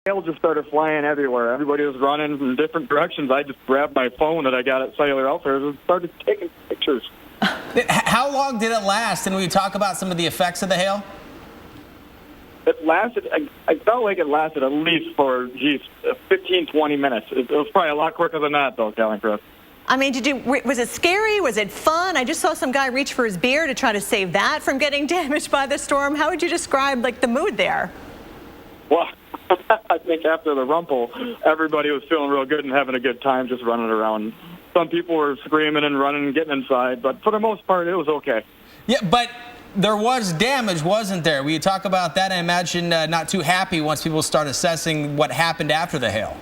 Hail just started flying everywhere. Everybody was running in different directions. I just grabbed my phone that I got at Cellular Outfitters and started taking pictures. How long did it last? And we talk about some of the effects of the hail? It lasted, I felt like it lasted at least for, 15, 20 minutes. It was probably a lot quicker than that, though, Callie and Chris. I mean, was it scary? Was it fun? I just saw some guy reach for his beer to try to save that from getting damaged by the storm. How would you describe, like, the mood there? Well, I think after the rumple, everybody was feeling real good and having a good time just running around. Some people were screaming and running and getting inside, but for the most part, it was okay. Yeah, but there was damage, wasn't there? Will you talk about that? I imagine not too happy once people start assessing what happened after the hail.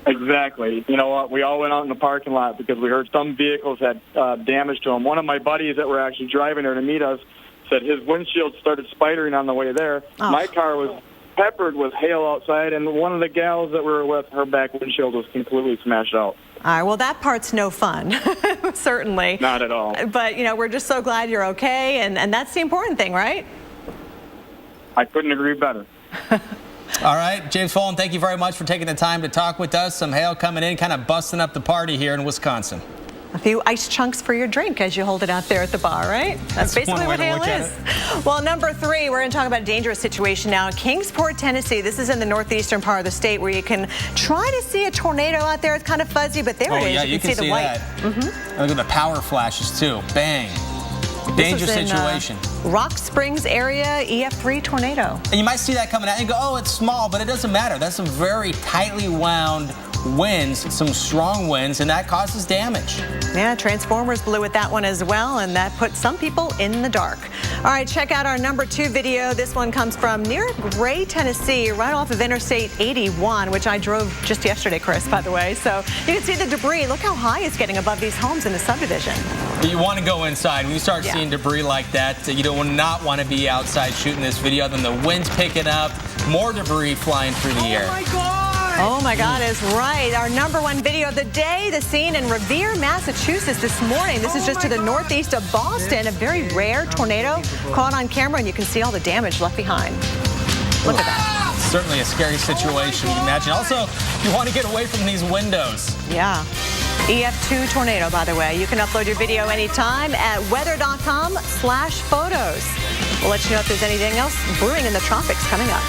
Exactly. You know what? We all went out in the parking lot because we heard some vehicles had damage to them. One of my buddies that were actually driving there to meet us said his windshield started spidering on the way there. Oh. My car was peppered with hail outside, and one of the gals that we were with, her back windshield was completely smashed out. All right, well, that part's no fun, certainly. Not at all. But, you know, we're just so glad you're okay, and that's the important thing, right? I couldn't agree better. All right, James Folan, thank you very much for taking the time to talk with us. Some hail coming in, kind of busting up the party here in Wisconsin. A few ice chunks for your drink as you hold it out there at the bar, right? That's basically what hail is. Well, number 3, we're going to talk about a dangerous situation now. Kingsport, Tennessee. This is in the northeastern part of the state where you can try to see a tornado out there. It's kind of fuzzy, but there it is. Yeah, you can see the white. Look at the power flashes, too. Bang. Dangerous situation. Rock Springs area, EF3 tornado. And you might see that coming out and go, oh, it's small, but it doesn't matter. That's some very tightly wound winds, some strong winds, and that causes damage. Yeah, transformers blew at that one as well, and that put some people in the dark. All right, check out our number 2 video. This one comes from near Gray, Tennessee, right off of Interstate 81, which I drove just yesterday, Chris, by the way. So you can see the debris. Look how high it's getting above these homes in the subdivision. You want to go inside. When you start seeing debris like that, you don't not want to be outside shooting this video. Then the wind's picking up, more debris flying through the air. Oh, my God. Oh, my God is right. Our number 1 video of the day, the scene in Revere, Massachusetts this morning. This is just to the northeast of Boston. A very rare tornado caught on camera, and you can see all the damage left behind. Look at that. Certainly a scary situation, you imagine. Also, you want to get away from these windows. Yeah. EF2 tornado, by the way. You can upload your video anytime at weather.com/photos. We'll let you know if there's anything else brewing in the tropics coming up.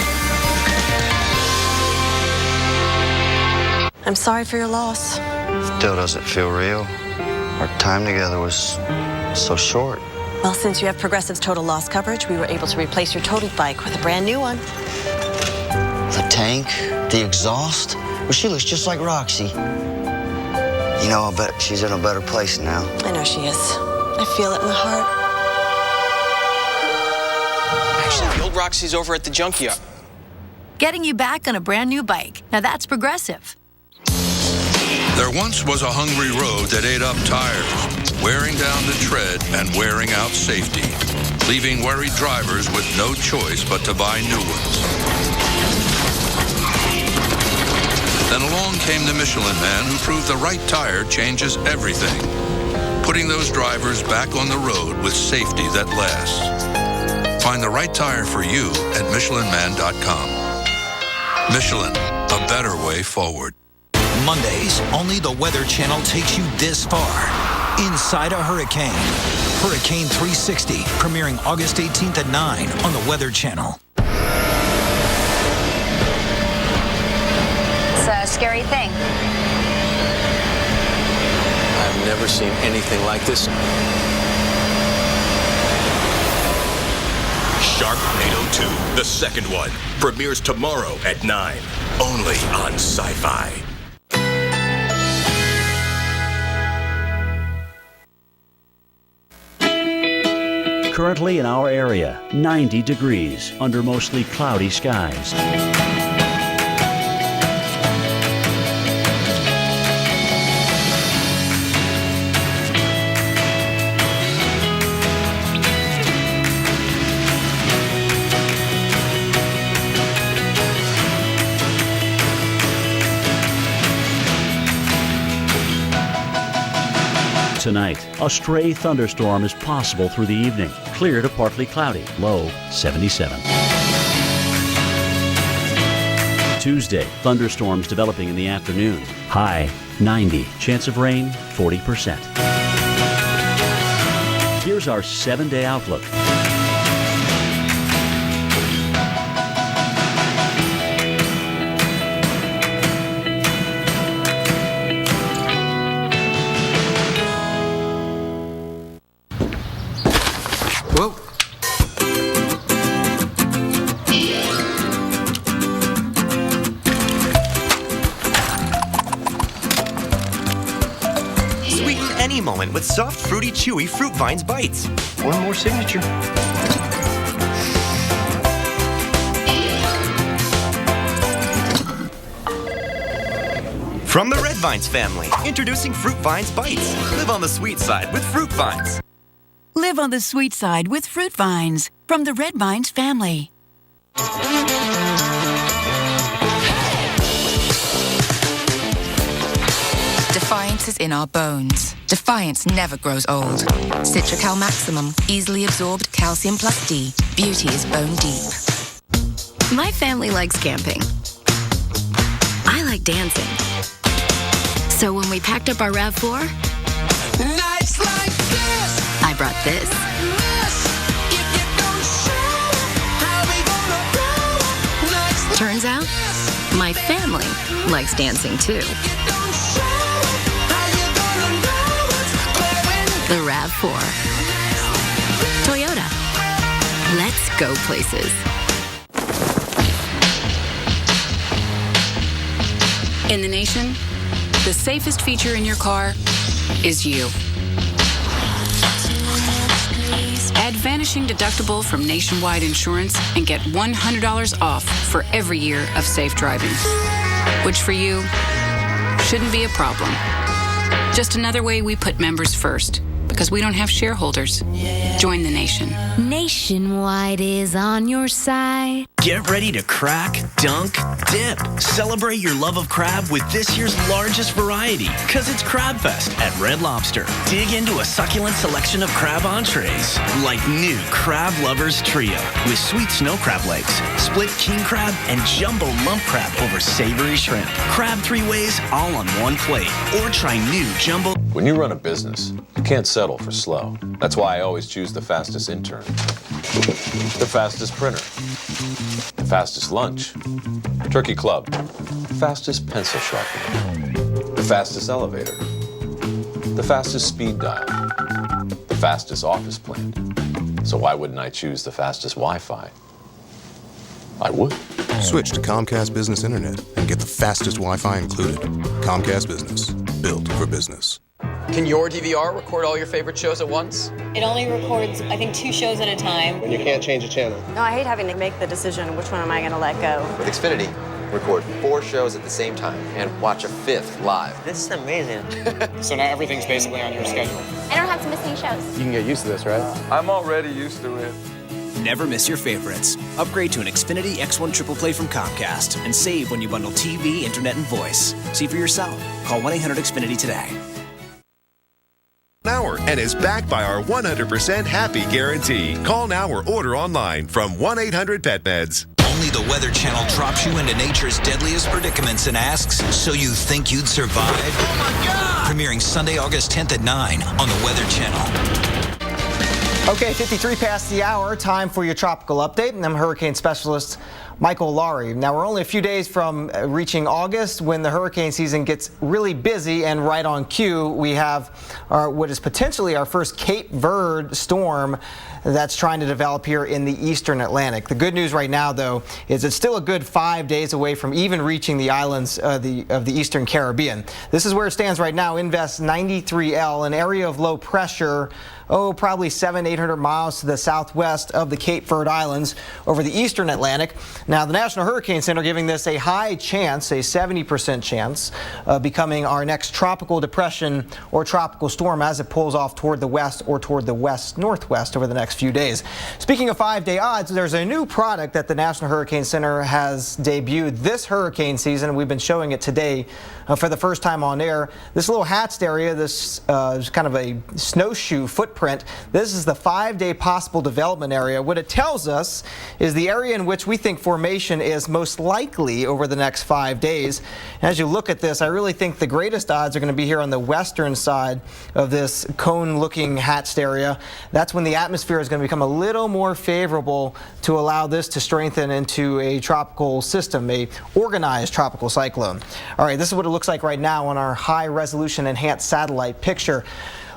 I'm sorry for your loss. Still doesn't feel real. Our time together was so short. Well, since you have Progressive's total loss coverage, we were able to replace your totaled bike with a brand new one. The tank, the exhaust. Well, she looks just like Roxy. You know, I bet she's in a better place now. I know she is. I feel it in my heart. Actually, the old Roxy's over at the junkyard. Getting you back on a brand new bike. Now that's Progressive. There once was a hungry road that ate up tires, wearing down the tread and wearing out safety, leaving worried drivers with no choice but to buy new ones. Then along came the Michelin Man, who proved the right tire changes everything, putting those drivers back on the road with safety that lasts. Find the right tire for you at MichelinMan.com. Michelin, a better way forward. Mondays, only the Weather Channel takes you this far. Inside a hurricane. Hurricane 360, premiering August 18th at 9 on the Weather Channel. It's a scary thing. I've never seen anything like this. Sharknado 2, the second one, premieres tomorrow at 9, only on Sci-Fi. Currently in our area, 90 degrees under mostly cloudy skies. Tonight, a stray thunderstorm is possible through the evening. Clear to partly cloudy, low 77. Tuesday, thunderstorms developing in the afternoon. High 90. Chance of rain 40%. Here's our 7-day outlook. Whoa. Sweeten any moment with soft, fruity, chewy Fruit Vines bites. One more signature. From the Red Vines family, introducing Fruit Vines bites. Live on the sweet side with Fruit Vines. Live on the sweet side with Fruit Vines from the Red Vines family. Defiance is in our bones. Defiance never grows old. Citracal Maximum, easily absorbed calcium plus D. Beauty is bone deep. My family likes camping. I like dancing. So when we packed up our RAV4, Nights like this, I brought this. Turns out, my family likes dancing too. The RAV4. Toyota. Let's go places. In the nation, the safest feature in your car is you. Add Vanishing Deductible from Nationwide Insurance and get $100 off for every year of safe driving. Which for you shouldn't be a problem. Just another way we put members first, because we don't have shareholders. Join the nation. Nationwide is on your side. Get ready to crack, dunk, dip. Celebrate your love of crab with this year's largest variety, because it's Crab Fest at Red Lobster. Dig into a succulent selection of crab entrees, like new Crab Lovers Trio, with sweet snow crab legs, split king crab, and jumbo lump crab over savory shrimp. Crab 3 ways, all on one plate. Or try new jumbo. When you run a business, you can't settle for slow. That's why I always choose the fastest intern, the fastest printer, the fastest lunch, Turkey Club, fastest pencil sharpener, the fastest elevator, the fastest speed dial, the fastest office plant. So why wouldn't I choose the fastest Wi-Fi? I would. Switch to Comcast Business Internet and get the fastest Wi-Fi included. Comcast Business, built for business. Can your DVR record all your favorite shows at once? It only records, I think, 2 shows at a time. And you can't change a channel. No, I hate having to make the decision, which one am I going to let go? With Xfinity, record 4 shows at the same time and watch a 5th live. This is amazing. So now everything's basically on your schedule. I don't have to miss any shows. You can get used to this, right? I'm already used to it. Never miss your favorites. Upgrade to an Xfinity X1 Triple Play from Comcast and save when you bundle TV, internet, and voice. See for yourself. Call 1-800-XFINITY today. Hour and is backed by our 100% happy guarantee. Call now or order online from 1-800-PetMeds. Only the Weather Channel drops you into nature's deadliest predicaments and asks, so you think you'd survive? Oh my God! Premiering Sunday, August 10th at 9 on the Weather Channel. Okay, 53 past the hour. Time for your tropical update. And I'm hurricane specialist Michael Laurie. Now, we're only a few days from reaching August when the hurricane season gets really busy, and right on cue, we have what is potentially our first Cape Verde storm that's trying to develop here in the eastern Atlantic. The good news right now, though, is it's still a good 5 days away from even reaching the islands of the eastern Caribbean. This is where it stands right now. Invest 93L, an area of low pressure, probably 700-800 miles to the southwest of the Cape Verde Islands over the eastern Atlantic. Now, the National Hurricane Center giving this a high chance, a 70% chance, of becoming our next tropical depression or tropical storm as it pulls off toward the west or toward the west-northwest over the next few days. Speaking of 5-day odds, there's a new product that the National Hurricane Center has debuted this hurricane season. We've been showing it today for the first time on air. This little hatched area, this is kind of a snowshoe footprint footprint. This is the 5-day possible development area. What it tells us is the area in which we think formation is most likely over the next 5 days. As you look at this, I really think the greatest odds are going to be here on the western side of this cone-looking hatched area. That's when the atmosphere is going to become a little more favorable to allow this to strengthen into a tropical system, a organized tropical cyclone. All right, this is what it looks like right now on our high-resolution enhanced satellite picture.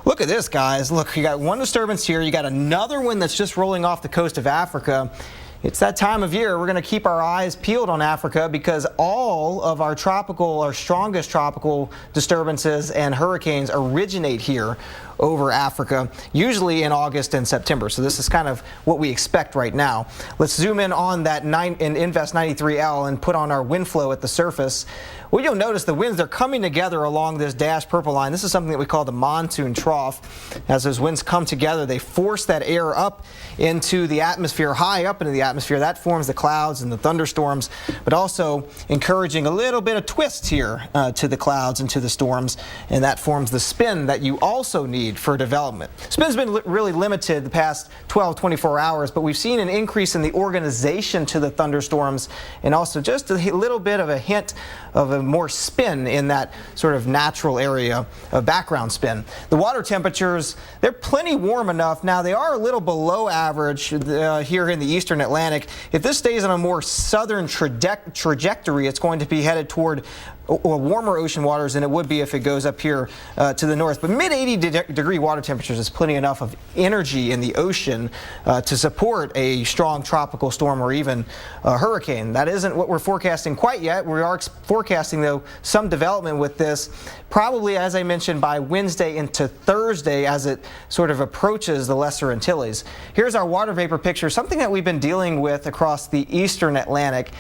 Look at this, guys. Look, you got one disturbance here. You got another one that's just rolling off the coast of Africa. It's that time of year. We're going to keep our eyes peeled on Africa because all of our strongest tropical disturbances and hurricanes originate here over Africa, usually in August and September. So this is kind of what we expect right now. Let's zoom in on that Invest 93L and put on our wind flow at the surface. Well, you'll notice the winds are coming together along this dashed purple line. This is something that we call the monsoon trough. As those winds come together, they force that air up into the atmosphere, high up into the atmosphere. That forms the clouds and the thunderstorms, but also encouraging a little bit of twist here to the clouds and to the storms, and that forms the spin that you also need for development. Spin's been really limited the past 24 hours, but we've seen an increase in the organization to the thunderstorms and also just a little bit of a hint of a more spin in that sort of natural area of background spin. The water temperatures, they're plenty warm enough. Now, they are a little below average here in the eastern Atlantic. If this stays on a more southern trajectory, it's going to be headed toward warmer ocean waters than it would be if it goes up here to the north. But mid-80 degree water temperatures is plenty enough of energy in the ocean to support a strong tropical storm or even a hurricane. That isn't what we're forecasting quite yet. We are forecasting, though, some development with this, probably, as I mentioned, by Wednesday into Thursday as it sort of approaches the Lesser Antilles. Here's our water vapor picture. Something that we've been dealing with across the eastern Atlantic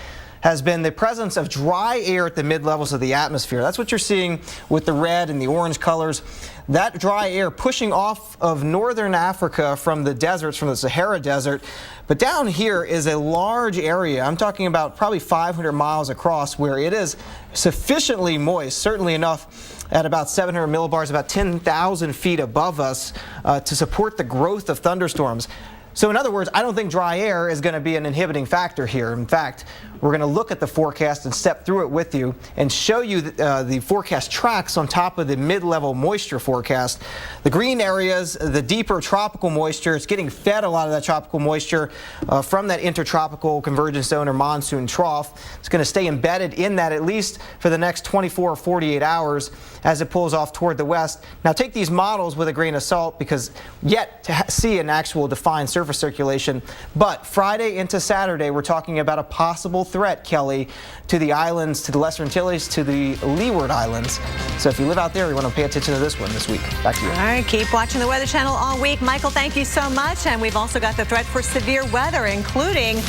has been the presence of dry air at the mid-levels of the atmosphere. That's what you're seeing with the red and the orange colors. That dry air pushing off of northern Africa from the deserts, from the Sahara Desert. But down here is a large area. I'm talking about probably 500 miles across, where it is sufficiently moist, certainly enough at about 700 millibars, about 10,000 feet above us, to support the growth of thunderstorms. So in other words, I don't think dry air is going to be an inhibiting factor here. In fact, we're going to look at the forecast and step through it with you and show you the forecast tracks on top of the mid-level moisture forecast. The green areas, the deeper tropical moisture, it's getting fed a lot of that tropical moisture from that intertropical convergence zone or monsoon trough. It's going to stay embedded in that at least for the next 24 or 48 hours as it pulls off toward the west. Now take these models with a grain of salt because yet to see an actual defined surface circulation. But Friday into Saturday, we're talking about a possible threat, Kelly, to the islands, to the Lesser Antilles, to the Leeward Islands. So if you live out there, we want to pay attention to this one this week. Back to you. All right, keep watching the Weather Channel all week. Michael, thank you so much. And we've also got the threat for severe weather, including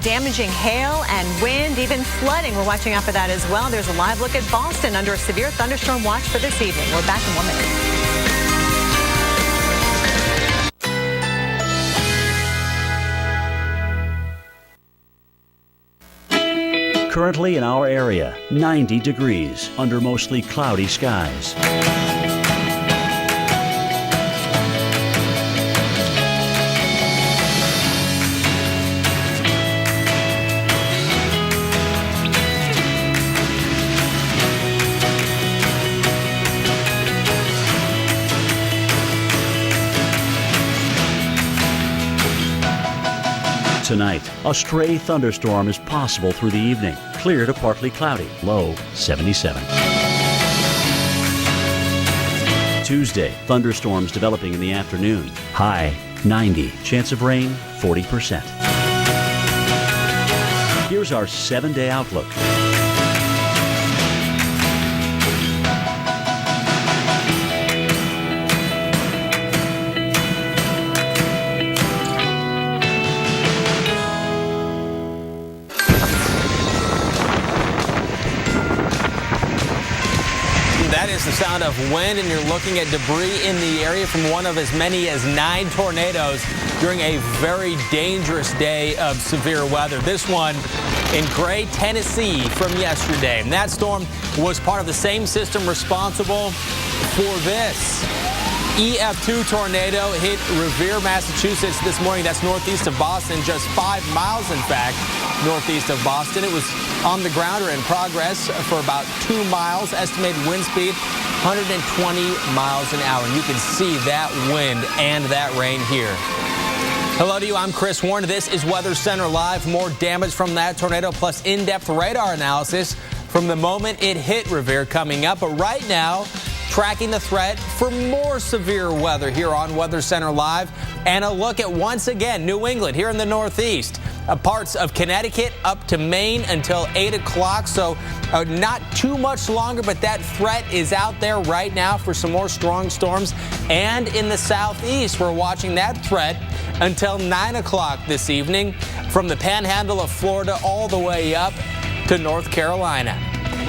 damaging hail and wind, even flooding. We're watching out for that as well. There's a live look at Boston under a severe thunderstorm watch for this evening. We're back in 1 minute. Currently in our area, 90 degrees under mostly cloudy skies. Tonight, a stray thunderstorm is possible through the evening. Clear to partly cloudy, low 77. Tuesday, thunderstorms developing in the afternoon. High 90. Chance of rain 40%. Here's our 7-day outlook. That is the sound of wind, and you're looking at debris in the area from one of as many as 9 tornadoes during a very dangerous day of severe weather. This one in Gray, Tennessee from yesterday. And that storm was part of the same system responsible for this. That storm was part of the same system responsible for this. EF2 tornado hit Revere, Massachusetts this morning. That's northeast of Boston, just 5 miles, in fact, northeast of Boston. It was on the ground or in progress for about 2 miles. Estimated wind speed, 120 miles an hour. And you can see that wind and that rain here. Hello to you, I'm Chris Warren. This is Weather Center Live. More damage from that tornado plus in-depth radar analysis from the moment it hit Revere coming up. But right now, tracking the threat for more severe weather here on Weather Center Live. And a look at, once again, New England here in the Northeast. Parts of Connecticut up to Maine until 8 o'clock. So not too much longer, but that threat is out there right now for some more strong storms. And in the Southeast, we're watching that threat until 9 o'clock this evening, from the panhandle of Florida all the way up to North Carolina.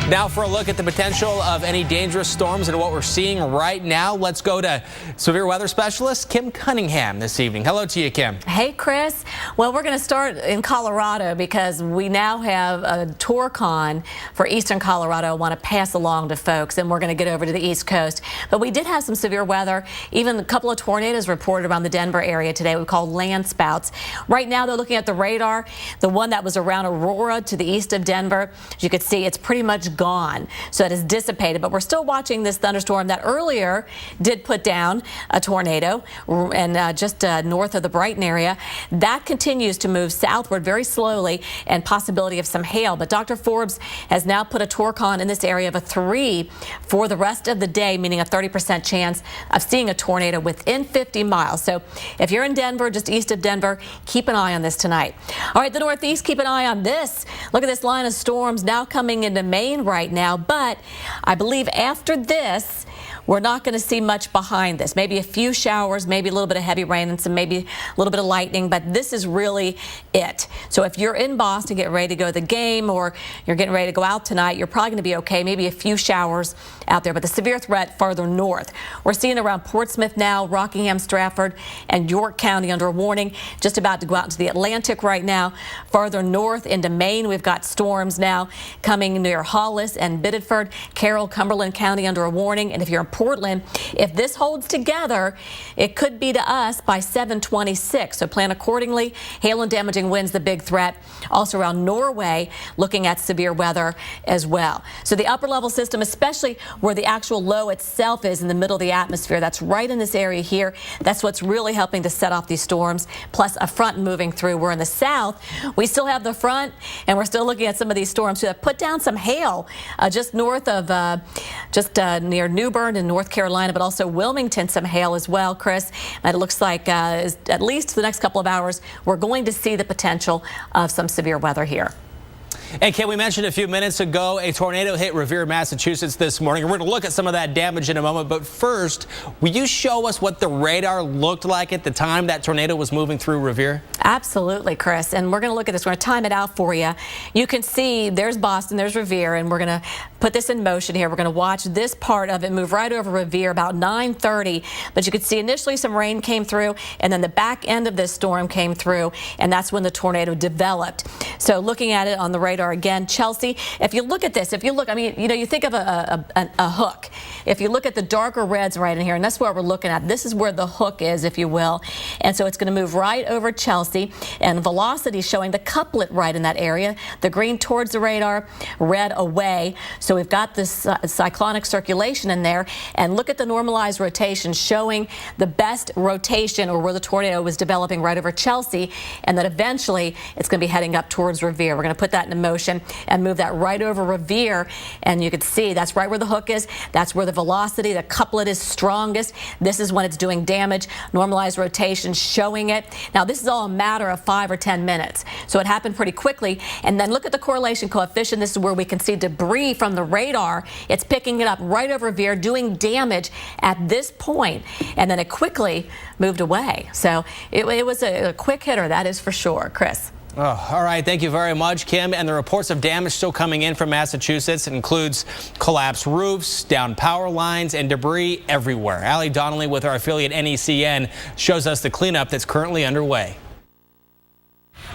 Now for a look at the potential of any dangerous storms and what we're seeing right now, let's go to severe weather specialist Kim Cunningham this evening. Hello to you, Kim. Hey, Chris. Well, we're going to start in Colorado because we now have a TORCON for eastern Colorado I want to pass along to folks, and we're going to get over to the East Coast. But we did have some severe weather, even a couple of tornadoes reported around the Denver area today. We call land spouts. Right now, they're looking at the radar, the one that was around Aurora to the east of Denver. As you can see, it's pretty much gone, so it has dissipated, but we're still watching this thunderstorm that earlier did put down a tornado and just north of the Brighton area. That continues to move southward very slowly, and possibility of some hail. But Dr. Forbes has now put a TORCON in this area of a 3 for the rest of the day, meaning a 30% chance of seeing a tornado within 50 miles. So if you're in Denver, just east of Denver, keep an eye on this tonight. All right, the Northeast, keep an eye on this. Look at this line of storms now coming into Maine right now, but I believe after this, we're not going to see much behind this. Maybe a few showers, maybe a little bit of heavy rain and maybe a little bit of lightning, but this is really it. So if you're in Boston, getting ready to go to the game, or you're getting ready to go out tonight, you're probably going to be okay. Maybe a few showers out there, but the severe threat farther north. We're seeing around Portsmouth now, Rockingham, Stratford, and York County under a warning. Just about to go out into the Atlantic right now. Farther north into Maine, we've got storms now coming near Hollis and Biddeford. Carroll, Cumberland County under a warning. And if you're in Portland, if this holds together, it could be to us by 7:26. So plan accordingly. Hail and damaging winds, the big threat. Also around Norway, looking at severe weather as well. So the upper level system, especially where the actual low itself is in the middle of the atmosphere, that's right in this area here. That's what's really helping to set off these storms, plus a front moving through. We're in the south. We still have the front, and we're still looking at some of these storms that put down some hail just north of, near New Bern in North Carolina, but also Wilmington, some hail as well, Chris. And it looks like at least for the next couple of hours, we're going to see the potential of some severe weather here. And Kim, we mentioned a few minutes ago, a tornado hit Revere, Massachusetts this morning. We're going to look at some of that damage in a moment. But first, will you show us what the radar looked like at the time that tornado was moving through Revere? Absolutely, Chris. And we're going to look at this. We're going to time it out for you. You can see there's Boston, there's Revere, and we're going to put this in motion here. We're going to watch this part of it move right over Revere about 9:30. But you could see initially some rain came through, and then the back end of this storm came through, and that's when the tornado developed. So looking at it on the radar again, Chelsea, if you look at this, I mean, you think of a hook. If you look at the darker reds right in here, and that's what we're looking at, this is where the hook is, if you will. And so it's going to move right over Chelsea, and velocity showing the couplet right in that area. The green towards the radar, red away. So we've got this cyclonic circulation in there, and look at the normalized rotation showing the best rotation, or where the tornado was developing right over Chelsea, and that eventually it's going to be heading up towards Revere. We're going to put that in motion and move that right over Revere, and you can see that's right where the hook is. That's where the velocity, the couplet is strongest. This is when it's doing damage. Normalized rotation showing it. Now this is all a matter of 5 or 10 minutes, so it happened pretty quickly. And then look at the correlation coefficient. This is where we can see debris from the radar. It's picking it up right over Revere, doing damage at this point, and then it quickly moved away. So it was a quick hitter, that is for sure. Chris. Oh, all right. Thank you very much, Kim. And the reports of damage still coming in from Massachusetts. It includes collapsed roofs, down power lines, and debris everywhere. Allie Donnelly with our affiliate NECN shows us the cleanup that's currently underway.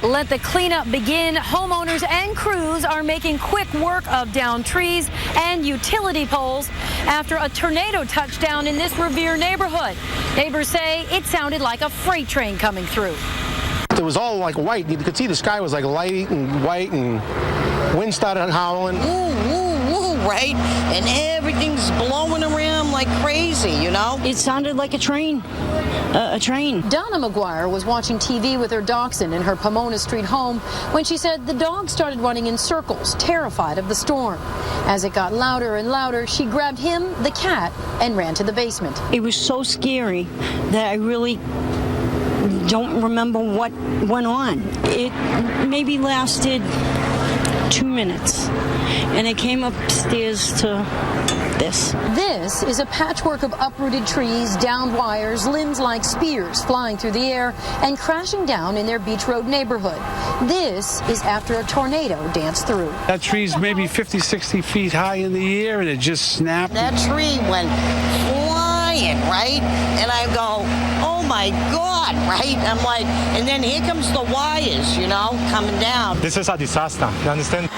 let the cleanup begin. Homeowners and crews are making quick work of downed trees and utility poles after a tornado touched down in this Revere neighborhood. Neighbors say it sounded like a freight train coming through. It was all like white. You could see the sky was like light and white, and wind started howling. Right? And everything's blowing around like crazy, you know? It sounded like a train. A train. Donna McGuire was watching TV with her dachshund in her Pomona Street home when she said the dog started running in circles, terrified of the storm. As it got louder and louder, she grabbed him, the cat, and ran to the basement. It was so scary that I really don't remember what went on. It maybe lasted 2 minutes, and it came upstairs to this. This is a patchwork of uprooted trees, downed wires, limbs like spears flying through the air and crashing down in their Beach Road neighborhood. This is after a tornado danced through. That tree's maybe 50, 60 feet high in the air, and it just snapped. That tree went flying, right? And I go, oh my God, right? I'm like, and then here comes the wires, you know, coming down. This is a disaster, you understand?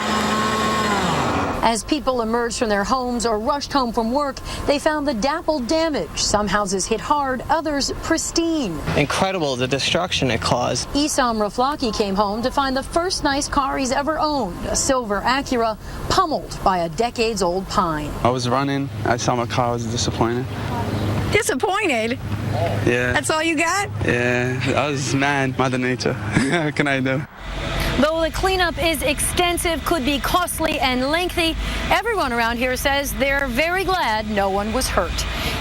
As people emerged from their homes or rushed home from work, they found the dappled damage. Some houses hit hard, others pristine. Incredible, the destruction it caused. Isam Raflaki came home to find the first nice car he's ever owned, a silver Acura, pummeled by a decades-old pine. I was running, I saw my car, I was disappointed. Disappointed? Yeah. That's all you got? Yeah, I was mad, Mother Nature. What can I do? Though the cleanup is extensive, could be costly and lengthy, everyone around here says they're very glad no one was hurt.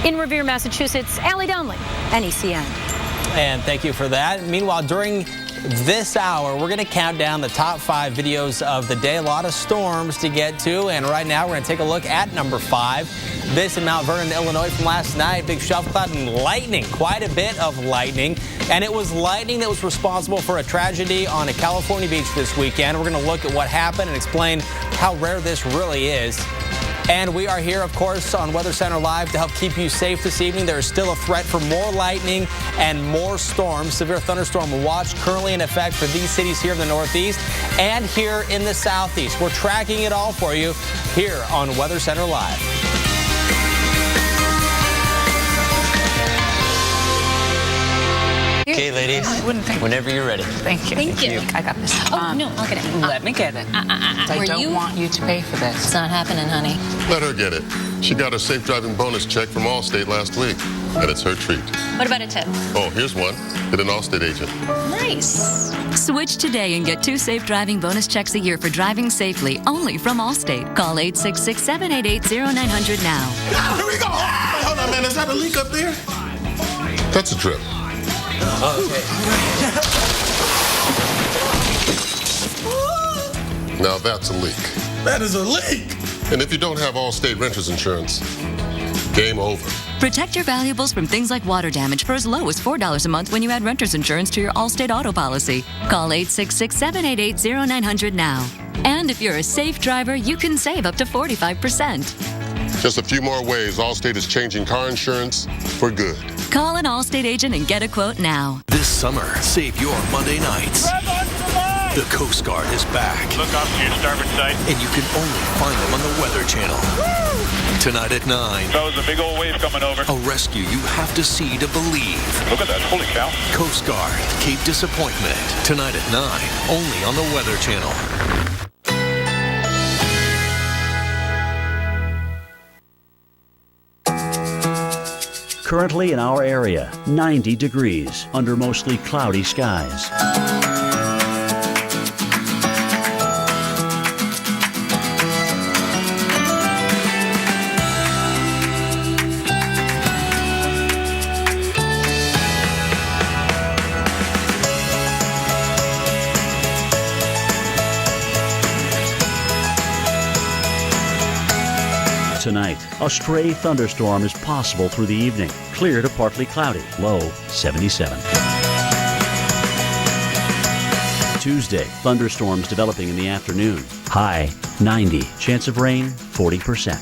In Revere, Massachusetts, Allie Donnelly, NECN. And thank you for that. Meanwhile, during this hour, we're going to count down the top 5 videos of the day. A lot of storms to get to, and right now we're going to take a look at number 5. This in Mount Vernon, Illinois from last night. Big shower cloud and lightning, quite a bit of lightning. And it was lightning that was responsible for a tragedy on a California beach this weekend. We're going to look at what happened and explain how rare this really is. And we are here, of course, on Weather Center Live to help keep you safe this evening. There is still a threat for more lightning and more storms. Severe thunderstorm watch currently in effect for these cities here in the Northeast and here in the Southeast. We're tracking it all for you here on Weather Center Live. Okay, ladies, whenever you're ready. Thank you. Thank you. I got this. Oh, no, I'll get it. Let me get it. I don't want you to pay for this. It's not happening, honey. Let her get it. She got her safe driving bonus check from Allstate last week, and it's her treat. What about a tip? Oh, here's one. Hit an Allstate agent. Nice. Switch today and get 2 safe driving bonus checks a year for driving safely, only from Allstate. Call 866-788-0900 now. Here we go. Hold on, man. Is that a leak up there? That's a drip. Now that's a leak. That is a leak. And if you don't have Allstate Renters Insurance, game over. Protect your valuables from things like water damage for as low as $4 a month when you add renter's insurance to your Allstate auto policy. Call 866-788-0900 now. And if you're a safe driver, you can save up to 45%. Just a few more ways Allstate is changing car insurance for good. Call an Allstate agent and get a quote now. This summer, save your Monday nights. The Coast Guard is back. Look off to your starboard side. And you can only find them on the Weather Channel. Woo! Tonight at 9. Fellas, a big old wave coming over. A rescue you have to see to believe. Look at that, holy cow. Coast Guard, Cape Disappointment. Tonight at 9, only on the Weather Channel. Currently in our area, 90 degrees under mostly cloudy skies. Tonight, a stray thunderstorm is possible through the evening. Clear to partly cloudy, low 77. Tuesday, thunderstorms developing in the afternoon. High 90, chance of rain 40%.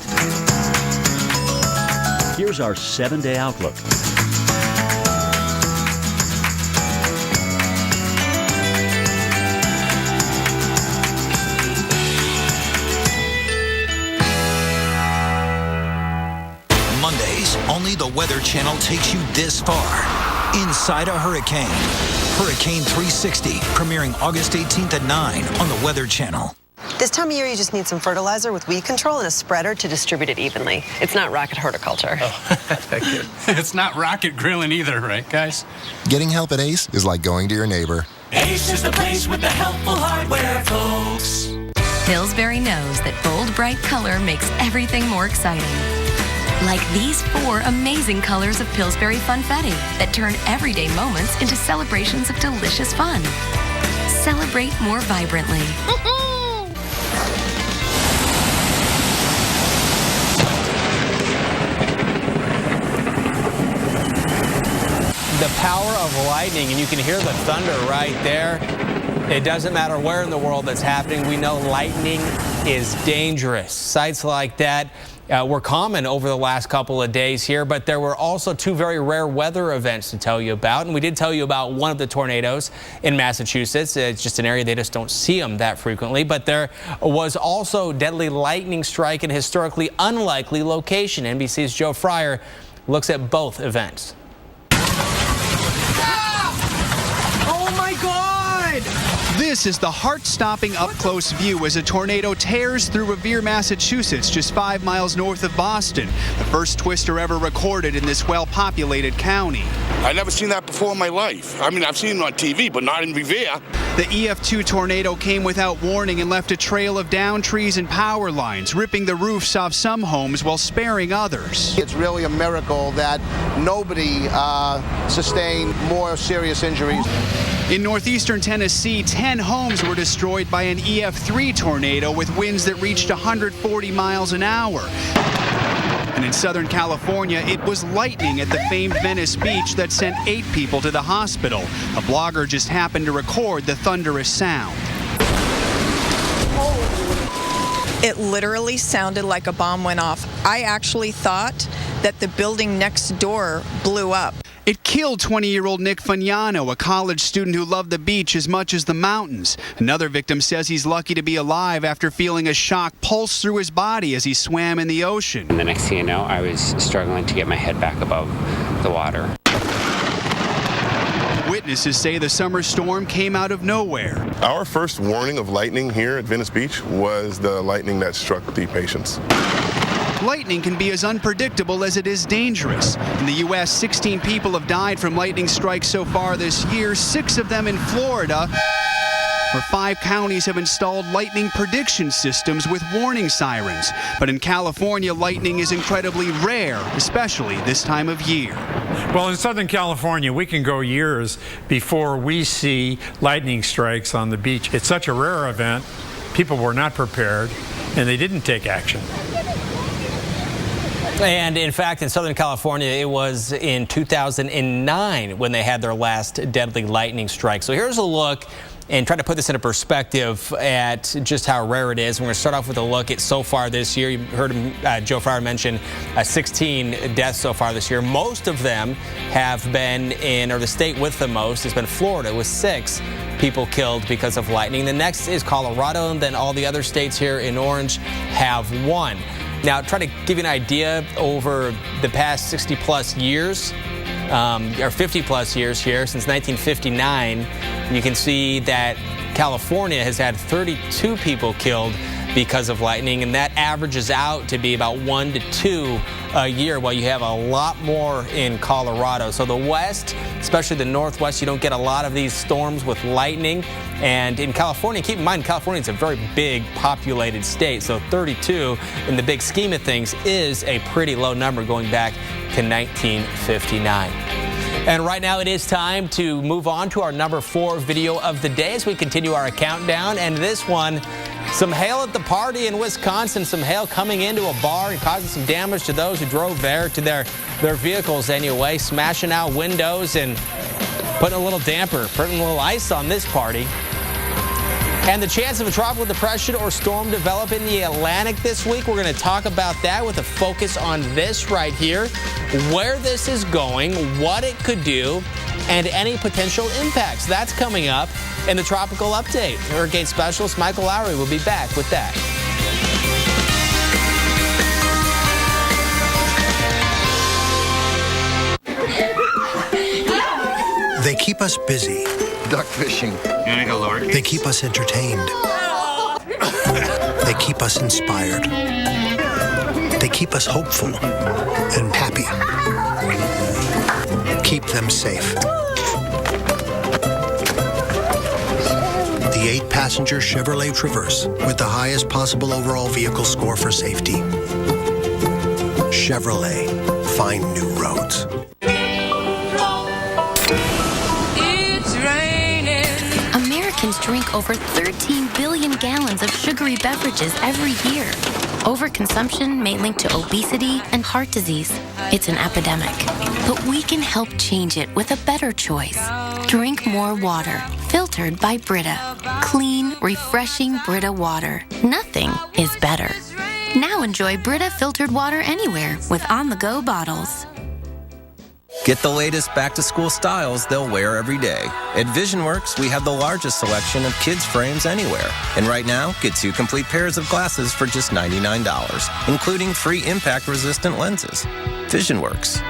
Here's our 7-day outlook. the Weather Channel takes you this far. Inside a hurricane. Hurricane 360, premiering August 18th at 9 on the Weather Channel. This time of year, you just need some fertilizer with weed control and a spreader to distribute it evenly. It's not rocket horticulture. Thank you. It's not rocket grilling either, right, guys? Getting help at Ace is like going to your neighbor. Ace is the place with the helpful hardware, folks. Pillsbury knows that bold, bright color makes everything more exciting. Like these 4 amazing colors of Pillsbury Funfetti that turn everyday moments into celebrations of delicious fun. Celebrate more vibrantly. The power of lightning, and you can hear the thunder right there. It doesn't matter where in the world that's happening. We know lightning is dangerous. Sights like that were common over the last couple of days here, but there were also 2 very rare weather events to tell you about. And we did tell you about one of the tornadoes in Massachusetts. It's just an area they just don't see them that frequently. But there was also deadly lightning strike in a historically unlikely location. NBC's Joe Fryer looks at both events. Oh my God! This is the heart-stopping up-close view as a tornado tears through Revere, Massachusetts, just 5 miles north of Boston. The first twister ever recorded in this well-populated county. I've never seen that before in my life. I mean, I've seen it on TV, but not in Revere. The EF2 tornado came without warning and left a trail of downed trees and power lines, ripping the roofs off some homes while sparing others. It's really a miracle that nobody sustained more serious injuries. In northeastern Tennessee, 10 homes were destroyed by an EF3 tornado with winds that reached 140 miles an hour. And in Southern California, it was lightning at the famed Venice Beach that sent 8 people to the hospital. A blogger just happened to record the thunderous sound. It literally sounded like a bomb went off. I actually thought that the building next door blew up. It killed 20-year-old Nick Fagnano, a college student who loved the beach as much as the mountains. Another victim says he's lucky to be alive after feeling a shock pulse through his body as he swam in the ocean. And the next thing you know, I was struggling to get my head back above the water. Witnesses say the summer storm came out of nowhere. Our first warning of lightning here at Venice Beach was the lightning that struck the patients. Lightning can be as unpredictable as it is dangerous. In the U.S., 16 people have died from lightning strikes so far this year, 6 of them in Florida, where 5 counties have installed lightning prediction systems with warning sirens. But in California, lightning is incredibly rare, especially this time of year. Well, in Southern California, we can go years before we see lightning strikes on the beach. It's such a rare event. People were not prepared, and they didn't take action. And in fact, in Southern California, it was in 2009 when they had their last deadly lightning strike. So here's a look and try to put this into perspective at just how rare it is. We're going to start off with a look at so far this year. You heard him, Joe Fryer mention 16 deaths so far this year. Most of them have been in, or the state with the most has been Florida, with 6 people killed because of lightning. The next is Colorado, and then all the other states here in orange have 1. Now, try to give you an idea over the past 60 plus years, or 50 plus years here, since 1959, you can see that California has had 32 people killed because of lightning, and that averages out to be about 1 to 2 a year, while you have a lot more in Colorado. So the West, especially the Northwest, you don't get a lot of these storms with lightning. And in California, keep in mind, California is a very big populated state, so 32 in the big scheme of things is a pretty low number going back to 1959. And right now it is time to move on to our number 4 video of the day as we continue our countdown. And this one, some hail at the party in Wisconsin, some hail coming into a bar and causing some damage to those who drove there, to their vehicles anyway, smashing out windows and putting a little damper, putting a little ice on this party. And the chance of a tropical depression or storm develop in the Atlantic this week. We're going to talk about that with a focus on this right here, where this is going, what it could do, and any potential impacts. That's coming up in the Tropical Update. Hurricane specialist Michael Lowry will be back with that. They keep us busy. Duck fishing. You wanna go lower? They keep us entertained. They keep us inspired. They keep us hopeful and happy. Keep them safe. The 8-passenger Chevrolet Traverse with the highest possible overall vehicle score for safety. Chevrolet, find new roads. It's raining. Americans drink over 13 billion gallons of sugary beverages every year. Overconsumption may link to obesity and heart disease. It's an epidemic. But we can help change it with a better choice. Drink more water, filtered by Brita. Clean, refreshing Brita water. Nothing is better. Now enjoy Brita filtered water anywhere with on-the-go bottles. Get the latest back-to-school styles they'll wear every day. At VisionWorks, we have the largest selection of kids' frames anywhere. And right now, get 2 complete pairs of glasses for just $99, including free impact-resistant lenses. VisionWorks.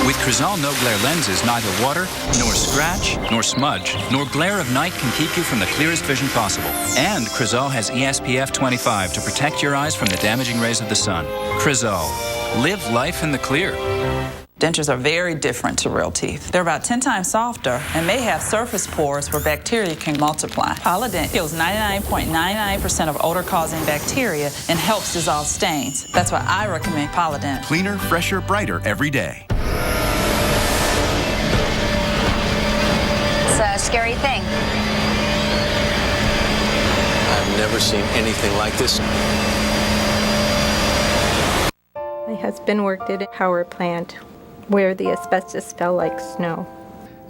With Crizal No Glare lenses, neither water, nor scratch, nor smudge, nor glare of night can keep you from the clearest vision possible. And Crizal has ESPF 25 to protect your eyes from the damaging rays of the sun. Crizal. Live life in the clear. Dentures are very different to real teeth. They're about 10 times softer and may have surface pores where bacteria can multiply. Polident kills 99.99% of odor-causing bacteria and helps dissolve stains. That's why I recommend Polident. Cleaner, fresher, brighter every day. It's a scary thing. I've never seen anything like this. My husband worked at a power plant where the asbestos fell like snow.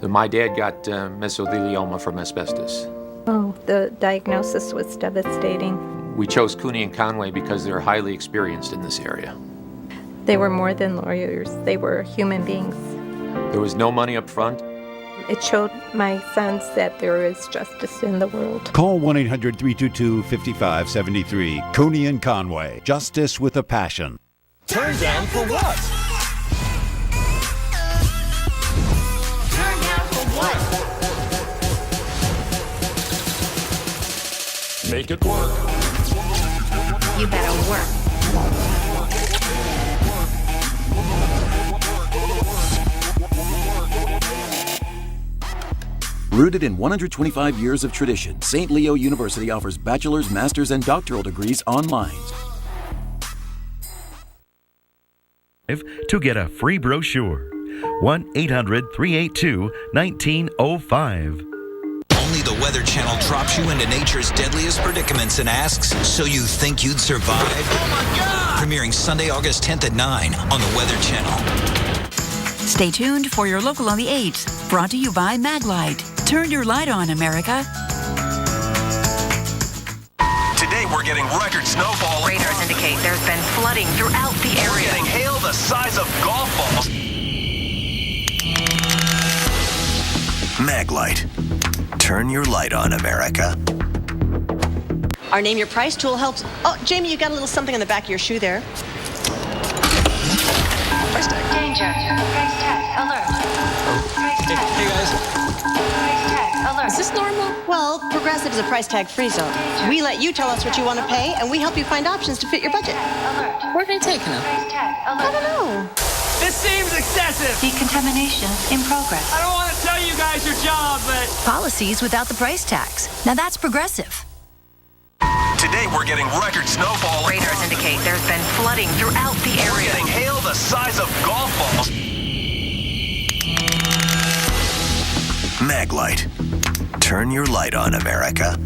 My dad got mesothelioma from asbestos. Oh, the diagnosis was devastating. We chose Cooney and Conway because they're highly experienced in this area. They were more than lawyers. They were human beings. There was no money up front. It showed my sons that there is justice in the world. Call 1-800-322-5573. Cooney and Conway. Justice with a passion. Turn down for what? Turn down for what? Make it work. You better work. Rooted in 125 years of tradition, St. Leo University offers bachelor's, master's, and doctoral degrees online. To get a free brochure. 1-800-382-1905. Only the Weather Channel drops you into nature's deadliest predicaments and asks, so you think you'd survive? Oh my God! Premiering Sunday, August 10th at 9 on the Weather Channel. Stay tuned for your local on the 8th. Brought to you by Maglite. Turn your light on, America. Today we're getting record snowfall. Radars indicate there's been flooding throughout the area. We're getting hail the size of golf balls. Maglite. Turn your light on, America. Our Name Your Price tool helps. Oh, Jamie, you got a little something on the back of your shoe there. Price tag. Danger. Price tag. Alert. Price tag. Hey, guys. Price tag. Alert. Is this normal? Well, Progressive is a price tag free zone. We let you tell us what you want to pay, and we help you find options to fit your budget. Alert. Where can I take him? Price tag. I Alert. don't know. This seems excessive. Decontamination in progress. I don't want to tell you guys your job, but... Policies without the price tags. Now that's Progressive. Today we're getting record snowfall. Radars indicate there's been flooding throughout the area. We're getting hail the size of golf balls. Maglite. Turn your light on, America.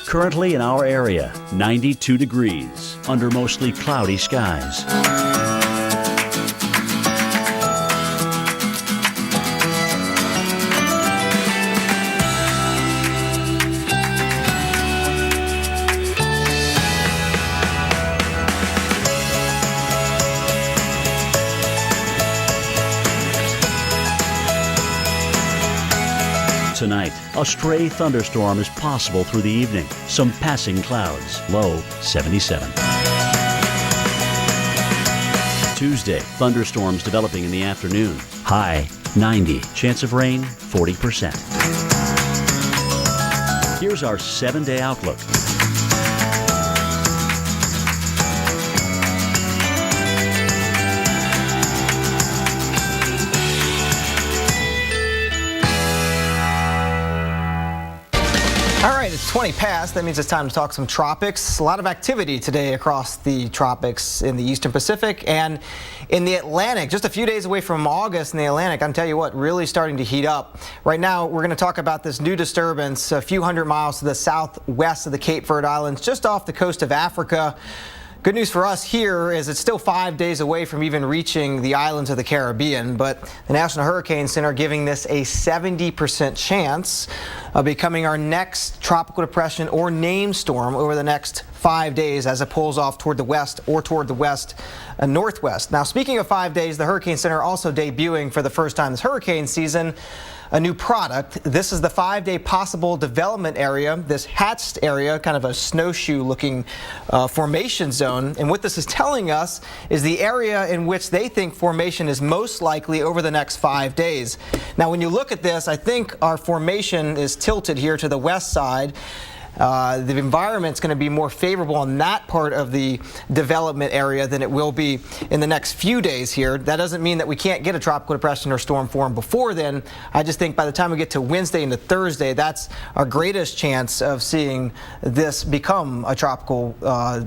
Currently in our area, 92 degrees under mostly cloudy skies. Tonight, a stray thunderstorm is possible through the evening. Some passing clouds. Low 77. Tuesday, thunderstorms developing in the afternoon. High 90. Chance of rain 40%. Here's our 7-day outlook. All right, it's 20 past. That means it's time to talk some tropics. A lot of activity today across the tropics in the Eastern Pacific and in the Atlantic. Just a few days away from August in the Atlantic, I'm telling you what, really starting to heat up. Right now, we're going to talk about this new disturbance a few hundred miles to the southwest of the Cape Verde Islands, just off the coast of Africa. Good news for us here is it's still 5 days away from even reaching the islands of the Caribbean, but the National Hurricane Center giving this a 70% chance of becoming our next tropical depression or named storm over the next 5 days as it pulls off toward the west or toward the west northwest. Now, speaking of 5 days, the Hurricane Center also debuting for the first time this hurricane season a new product. This is the 5-day possible development area, this hatched area, kind of a snowshoe looking formation zone. And what this is telling us is the area in which they think formation is most likely over the next 5 days. Now, when you look at this, I think our formation is tilted here to the west side. The environment's going to be more favorable on that part of the development area than it will be in the next few days here. That doesn't mean that we can't get a tropical depression or storm form before then. I just think by the time we get to Wednesday into Thursday, that's our greatest chance of seeing this become a tropical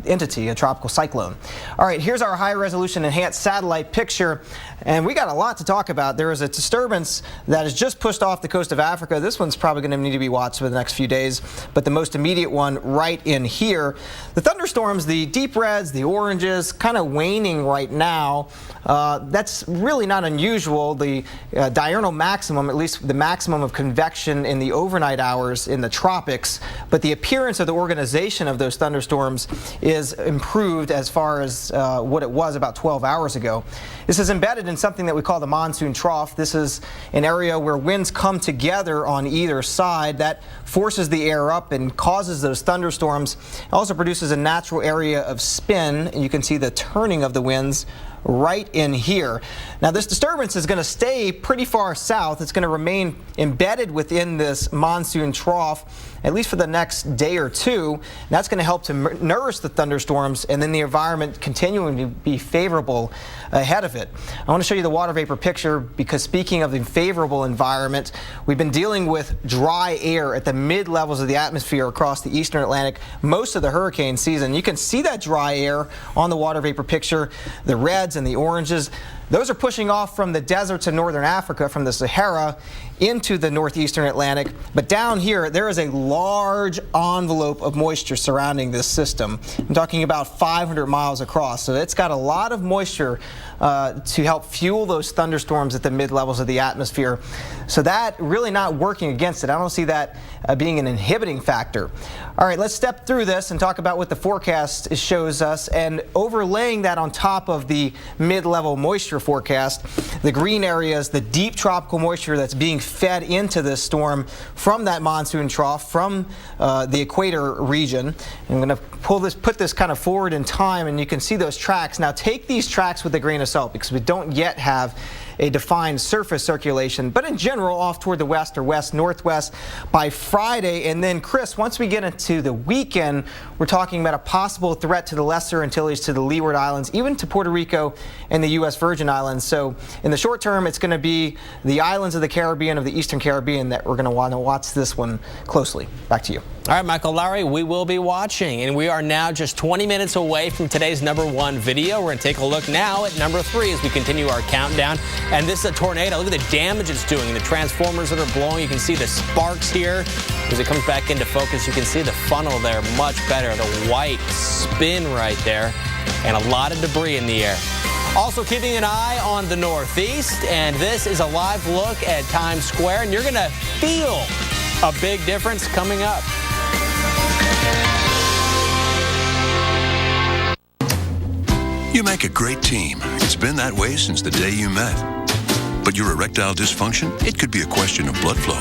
entity, a tropical cyclone. All right, here's our high-resolution enhanced satellite picture, and we got a lot to talk about. There is a disturbance that has just pushed off the coast of Africa. This one's probably going to need to be watched for the next few days, but the most immediate one right in here. The thunderstorms, the deep reds, the oranges, kind of waning right now. That's really not unusual. The diurnal maximum, at least the maximum of convection in the overnight hours in the tropics, but the appearance of the organization of those thunderstorms is improved as far as what it was about 12 hours ago. This is embedded in something that we call the monsoon trough. This is an area where winds come together on either side. That forces the air up and causes those thunderstorms. It also produces a natural area of spin, and you can see the turning of the winds right in here. Now, this disturbance is going to stay pretty far south. It's going to remain embedded within this monsoon trough at least for the next day or two. And that's going to help to nourish the thunderstorms and then the environment continuing to be favorable ahead of it. I want to show you the water vapor picture because speaking of the favorable environment, we've been dealing with dry air at the mid levels of the atmosphere across the eastern Atlantic most of the hurricane season. You can see that dry air on the water vapor picture, the reds and the oranges. Those are pushing off from the deserts of northern Africa, from the Sahara, into the northeastern Atlantic. But down here, there is a large envelope of moisture surrounding this system. I'm talking about 500 miles across. So it's got a lot of moisture to help fuel those thunderstorms at the mid-levels of the atmosphere. So that really not working against it. I don't see that being an inhibiting factor. All right, let's step through this and talk about what the forecast shows us. And overlaying that on top of the mid-level moisture forecast, the green areas, the deep tropical moisture that's being fed into this storm from that monsoon trough, from the equator region. I'm going to put this kind of forward in time, and you can see those tracks. Now take these tracks with a grain of salt because we don't yet have a defined surface circulation, but in general off toward the west or west-northwest by Friday. And then, Chris, once we get into the weekend, we're talking about a possible threat to the Lesser Antilles, to the Leeward Islands, even to Puerto Rico and the U.S. Virgin Islands. So in the short term, it's going to be the islands of the Caribbean, of the Eastern Caribbean, that we're going to want to watch this one closely. Back to you. All right, Michael Lowry, we will be watching, and we are now just 20 minutes away from today's #1 video. We're going to take a look now at #3 as we continue our countdown. And this is a tornado. Look at the damage it's doing. The transformers that are blowing. You can see the sparks here. As it comes back into focus, you can see the funnel there much better. The white spin right there, and a lot of debris in the air. Also keeping an eye on the northeast, and this is a live look at Times Square, and you're going to feel a big difference coming up. You make a great team. It's been that way since the day you met. But your erectile dysfunction, it could be a question of blood flow.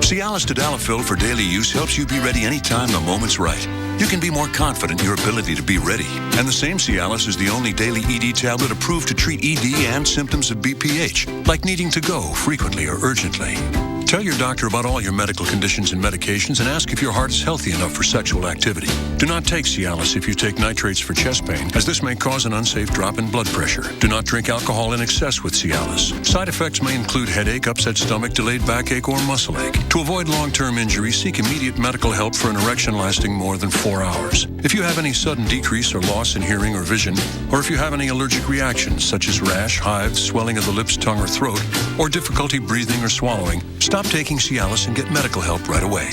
Cialis Tadalafil for daily use helps you be ready anytime the moment's right. You can be more confident in your ability to be ready. And the same Cialis is the only daily ED tablet approved to treat ED and symptoms of BPH, like needing to go frequently or urgently. Tell your doctor about all your medical conditions and medications and ask if your heart is healthy enough for sexual activity. Do not take Cialis if you take nitrates for chest pain, as this may cause an unsafe drop in blood pressure. Do not drink alcohol in excess with Cialis. Side effects may include headache, upset stomach, delayed backache, or muscle ache. To avoid long-term injury, seek immediate medical help for an erection lasting more than 4 hours. If you have any sudden decrease or loss in hearing or vision, or if you have any allergic reactions such as rash, hives, swelling of the lips, tongue, or throat, or difficulty breathing or swallowing, stop taking Cialis and get medical help right away.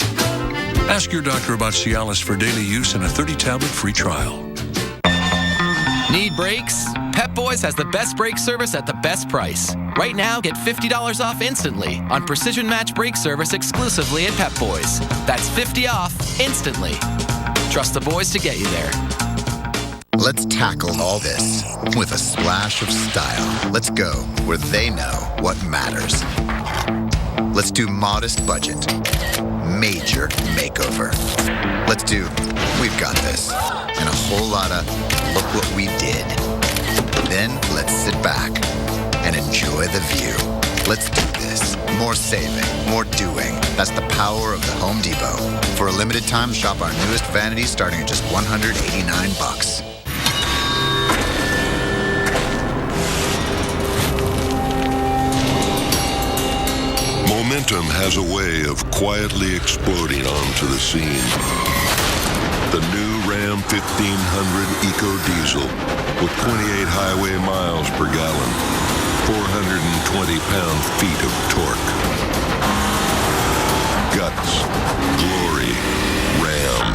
Ask your doctor about Cialis for daily use and a 30-tablet free trial. Need brakes? Pep Boys has the best brake service at the best price. Right now, get $50 off instantly on Precision Match brake service exclusively at Pep Boys. That's $50 off instantly. Trust the boys to get you there. Let's tackle all this with a splash of style. Let's go where they know what matters. Let's do modest budget, major makeover. Let's do we've got this, and a whole lot of look what we did. Then let's sit back and enjoy the view. Let's do this. More saving, more doing. That's the power of the Home Depot. For a limited time, shop our newest vanities starting at just $189. Momentum has a way of quietly exploding onto the scene. The new Ram 1500 Eco Diesel with 28 highway miles per gallon, 420 pound-feet of torque. Guts, glory, Ram.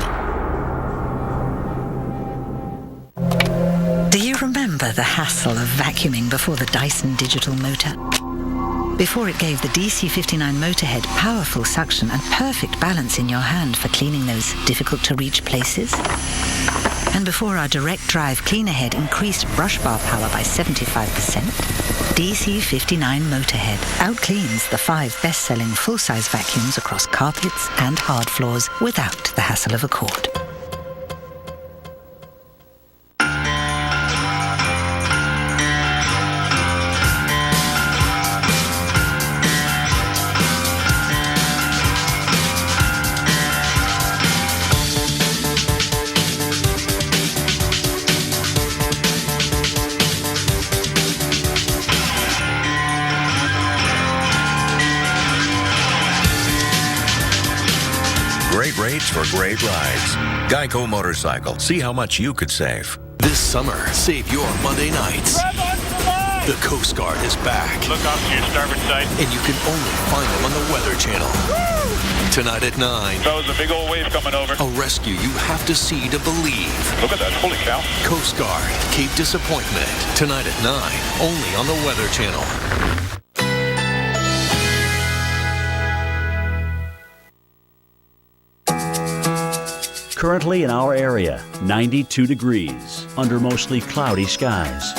Do you remember the hassle of vacuuming before the Dyson Digital Motor? Before it gave the DC59 Motorhead powerful suction and perfect balance in your hand for cleaning those difficult-to-reach places? And before our direct drive cleaner head increased brush bar power by 75%, DC59 Motorhead outcleans the 5 best-selling full-size vacuums across carpets and hard floors without the hassle of a cord. Great rates for great rides. Geico Motorcycle. See how much you could save. This summer, save your Monday nights. The Coast Guard is back. Look off to your starboard side. And you can only find them on the Weather Channel. Woo! Tonight at 9. Fellas, a big old wave coming over. A rescue you have to see to believe. Look at that, holy cow. Coast Guard, Cape Disappointment. Tonight at 9, only on the Weather Channel. Currently in our area, 92 degrees under mostly cloudy skies.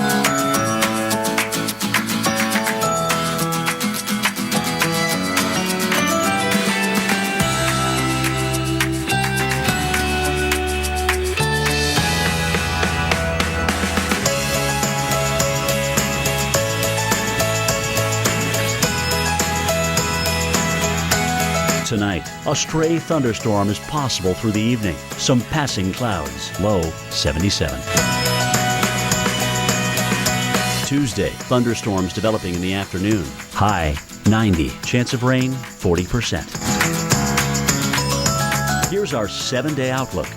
Tonight, a stray thunderstorm is possible through the evening. Some passing clouds, low 77. Tuesday, thunderstorms developing in the afternoon. High 90. Chance of rain 40%. Here's our 7-day outlook.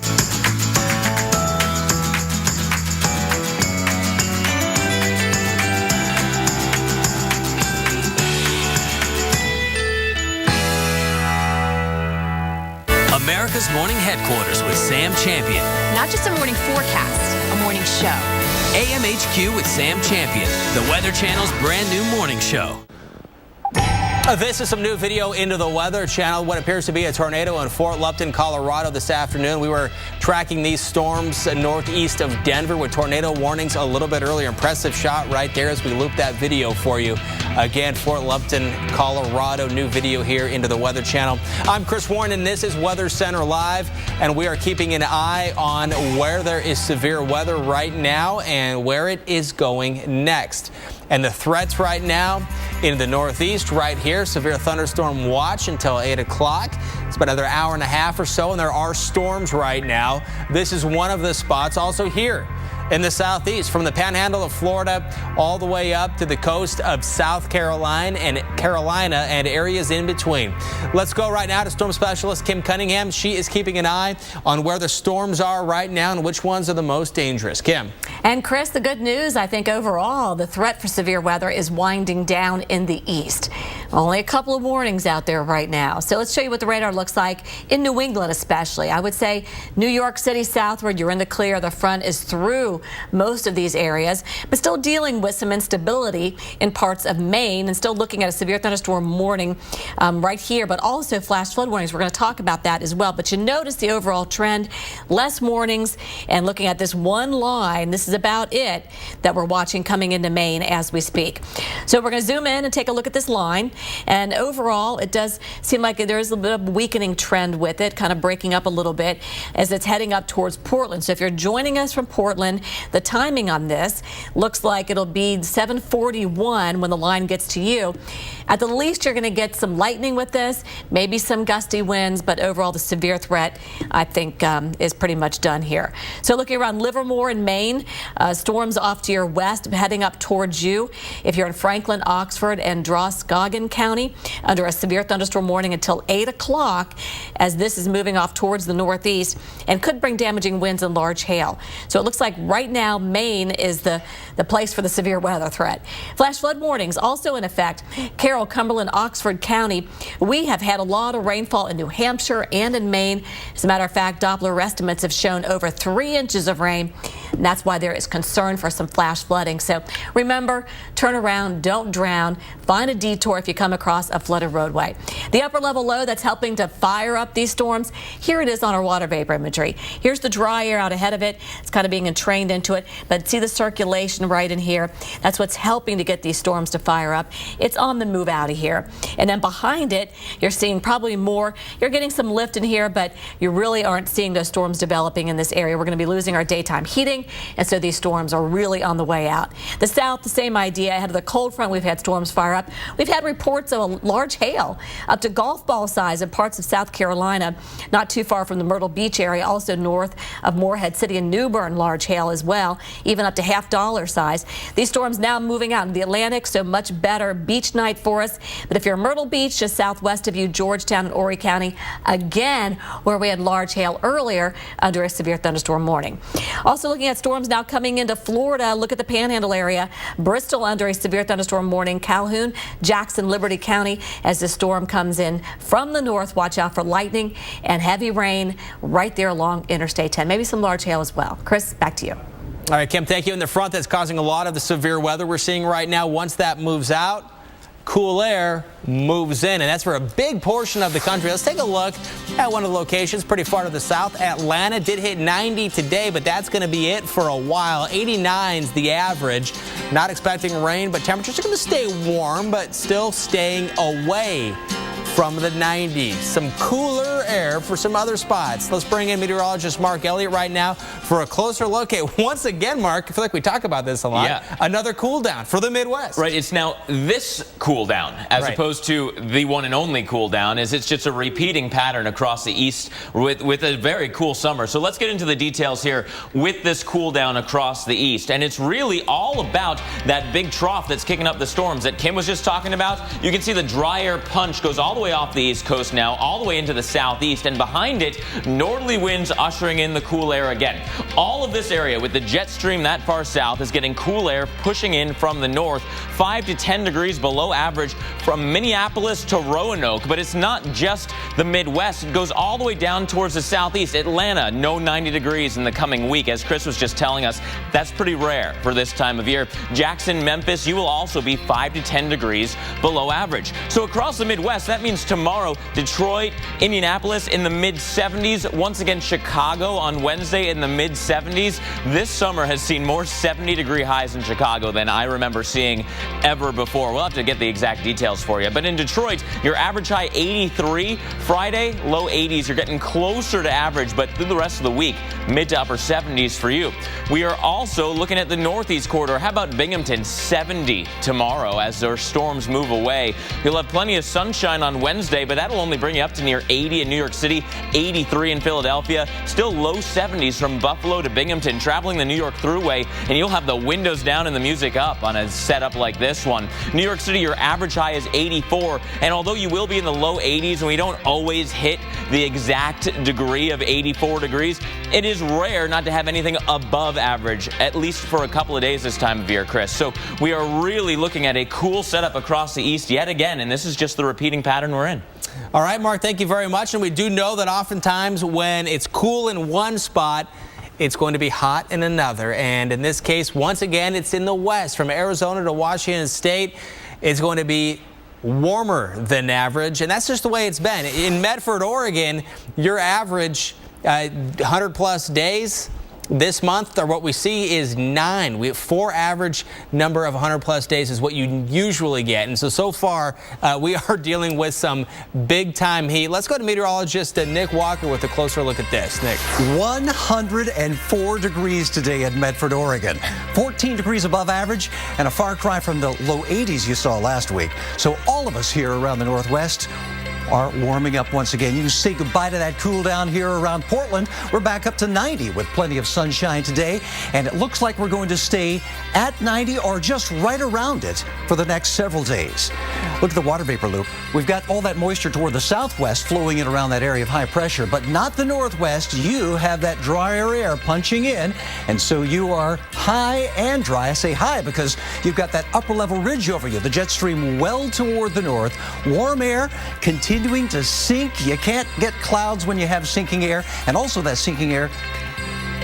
America's Morning Headquarters with Sam Champion. Not just a morning forecast, a morning show. AMHQ with Sam Champion, the Weather Channel's brand new morning show. This is some new video into the Weather Channel. What appears to be a tornado in Fort Lupton, Colorado this afternoon. We were tracking these storms northeast of Denver with tornado warnings a little bit earlier. Impressive shot right there as we loop that video for you. Again, Fort Lupton, Colorado. New video here into the Weather Channel. I'm Chris Warren, and this is Weather Center Live. And we are keeping an eye on where there is severe weather right now and where it is going next. And the threats right now in the northeast right here, severe thunderstorm watch until 8 o'clock. It's about another hour and a half or so, and there are storms right now. This is one of the spots. Also here in the southeast, from the panhandle of Florida all the way up to the coast of South Carolina and areas in between. Let's go right now to storm specialist Kim Cunningham. She is keeping an eye on where the storms are right now and which ones are the most dangerous. Kim. And Chris, the good news, I think overall, the threat for severe weather is winding down in the east. Only a couple of warnings out there right now. So let's show you what the radar looks like in New England especially. I would say New York City southward, you're in the clear. The front is through most of these areas, but still dealing with some instability in parts of Maine and still looking at a severe thunderstorm warning right here, but also flash flood warnings. We're going to talk about that as well. But you notice the overall trend, less warnings, and looking at this one line, this is about it that we're watching coming into Maine as we speak. So we're going to zoom in and take a look at this line. And overall, it does seem like there is a bit of a weakening trend with it, kind of breaking up a little bit as it's heading up towards Portland. So if you're joining us from Portland, the timing on this looks like it'll be 7:41 when the line gets to you. At the least, you're going to get some lightning with this, maybe some gusty winds, but overall the severe threat, I think, is pretty much done here. So looking around Livermore in Maine, storms off to your west heading up towards you. If you're in Franklin, Oxford, and Androscoggin County, under a severe thunderstorm warning until 8 o'clock as this is moving off towards the northeast and could bring damaging winds and large hail. So it looks like right now Maine is the place for the severe weather threat. Flash flood warnings also in effect. Carroll, Cumberland, Oxford County. We have had a lot of rainfall in New Hampshire and in Maine. As a matter of fact, Doppler estimates have shown over 3 inches of rain. And that's why there is concern for some flash flooding. So remember, turn around, don't drown, find a detour if you come across a flooded roadway. The upper level low that's helping to fire up these storms, here it is on our water vapor imagery. Here's the dry air out ahead of it. It's kind of being entrained into it, but see the circulation right in here. That's what's helping to get these storms to fire up. It's on the move out of here. And then behind it, you're seeing probably more. You're getting some lift in here, but you really aren't seeing those storms developing in this area. We're going to be losing our daytime heating, and so these storms are really on the way out. The south, the same idea. Ahead of the cold front, we've had storms fire up. We've had reports of a large hail up to golf ball size in parts of South Carolina, not too far from the Myrtle Beach area, also north of Morehead City and New Bern, large hail as well, even up to $half size. These storms now moving out in the Atlantic, so much better beach night for us. But if you're in Myrtle Beach, just southwest of you, Georgetown and Horry County, again, where we had large hail earlier under a severe thunderstorm warning. Also looking at storms now coming into Florida. Look at the Panhandle area. Bristol under a severe thunderstorm warning. Calhoun, Jackson, Liberty County, as the storm comes in from the north. Watch out for lightning and heavy rain right there along Interstate 10. Maybe some large hail as well. Chris, back to you. All right, Kim, thank you. In the front that's causing a lot of the severe weather we're seeing right now, once that moves out, cool air moves in, and that's for a big portion of the country. Let's take a look at one of the locations pretty far to the south. Atlanta did hit 90 today, but that's going to be it for a while. 89's the average. Not expecting rain, but temperatures are going to stay warm, but still staying away from the 90s. Some cooler air for some other spots. Let's bring in meteorologist Mark Elliott right now for a closer look at, once again, Mark, I feel like we talk about this a lot, another cool down for the Midwest. Right, it's now this cool down as opposed to the one and only cool down, as it's just a repeating pattern across the east with a very cool summer. So let's get into the details here with this cool down across the east. And it's really all about that big trough that's kicking up the storms that Kim was just talking about. You can see the dry air punch goes all the the way off the east coast now, all the way into the southeast, and behind it, northerly winds ushering in the cool air again. All of this area with the jet stream that far south is getting cool air pushing in from the north, 5 to 10 degrees below average from Minneapolis to Roanoke. But it's not just the Midwest. It goes all the way down towards the southeast. Atlanta, no 90 degrees in the coming week. As Chris was just telling us, that's pretty rare for this time of year. Jackson, Memphis, you will also be 5 to 10 degrees below average. So across the Midwest, that means tomorrow, Detroit, Indianapolis in the mid-70s. Once again, Chicago on Wednesday in the mid-70s. This summer has seen more 70-degree highs in Chicago than I remember seeing ever before. We'll have to get the exact details for you. But in Detroit, your average high 83. Friday, low 80s. You're getting closer to average, but through the rest of the week, mid to upper 70s for you. We are also looking at the northeast corridor. How about Binghamton? 70 tomorrow as their storms move away. You'll have plenty of sunshine on Wednesday, but that'll only bring you up to near 80 in New York City, 83 in Philadelphia, still low 70s from Buffalo to Binghamton, traveling the New York Thruway, and you'll have the windows down and the music up on a setup like this one. New York City, your average high is 84, and although you will be in the low 80s and we don't always hit the exact degree of 84 degrees, it is rare not to have anything above average, at least for a couple of days this time of year, Chris. So we are really looking at a cool setup across the east yet again, and this is just the repeating pattern we're in. All right, Mark, thank you very much. And we do know that oftentimes when it's cool in one spot, it's going to be hot in another. And in this case, once again, it's in the west. From Arizona to Washington State, it's going to be warmer than average. And that's just the way it's been. In Medford, Oregon, your average 100-plus days this month, or what we see, is 9. We have 4 average number of 100-plus days is what you usually get. And so far, we are dealing with some big-time heat. Let's go to meteorologist Nick Walker with a closer look at this. Nick. 104 degrees today in Medford, Oregon. 14 degrees above average and a far cry from the low 80s you saw last week. So all of us here around the Northwest are warming up once again. You can say goodbye to that cool down here around Portland. We're back up to 90 with plenty of sunshine today, and it looks like we're going to stay at 90 or just right around it for the next several days. Look at the water vapor loop. We've got all that moisture toward the southwest flowing in around that area of high pressure, but not the northwest. You have that drier air punching in, and so you are high and dry. I say high because you've got that upper level ridge over you, the jet stream well toward the north. Warm air continuing to sink. You can't get clouds when you have sinking air, and also that sinking air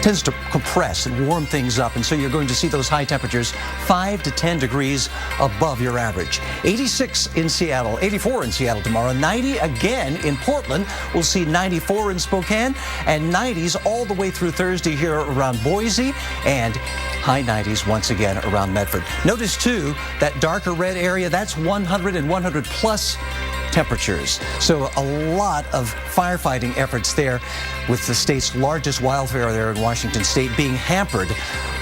tends to compress and warm things up, and so you're going to see those high temperatures 5 to 10 degrees above your average. 86 in Seattle, 84 in Seattle tomorrow, 90 again in Portland. We'll see 94 in Spokane, and 90s all the way through Thursday here around Boise, and high 90s once again around Medford. Notice too that darker red area, that's 100 and 100 plus temperatures. So a lot of firefighting efforts there, with the state's largest wildfire there in Washington State being hampered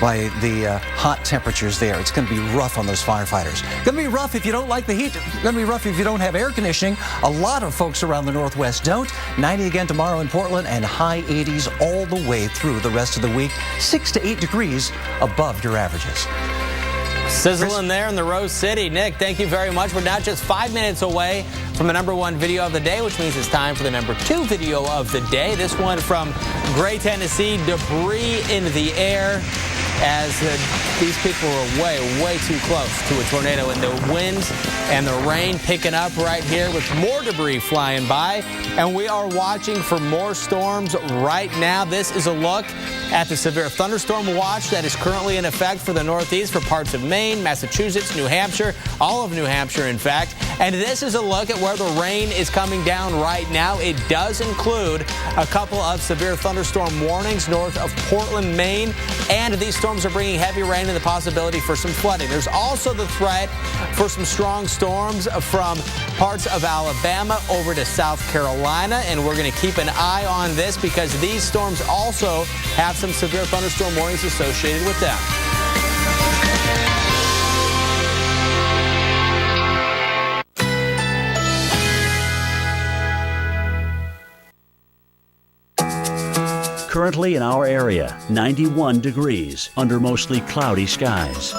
by the hot temperatures there. It's going to be rough on those firefighters. Going to be rough if you don't like the heat. Going to be rough if you don't have air conditioning. A lot of folks around the Northwest don't. 90 again tomorrow in Portland, and high 80s all the way through the rest of the week. 6 to 8 degrees above your averages. Sizzling there in the Rose City. Nick, thank you very much. We're now just 5 minutes away from the #1 video of the day, which means it's time for the #2 video of the day. This one from Gray, Tennessee. Debris in the air as these people were way too close to a tornado, and the winds and the rain picking up right here with more debris flying by. And we are watching for more storms right now. This is a look at the severe thunderstorm watch that is currently in effect for the Northeast for parts of Maine, Massachusetts, New Hampshire, all of New Hampshire, in fact. And this is a look at where the rain is coming down right now. It does include a couple of severe thunderstorm warnings north of Portland, Maine, and these storms are bringing heavy rain and the possibility for some flooding. There's also the threat for some strong storms from parts of Alabama over to South Carolina, and we're going to keep an eye on this because these storms also have some severe thunderstorm warnings associated with them. Currently in our area, 91 degrees under mostly cloudy skies.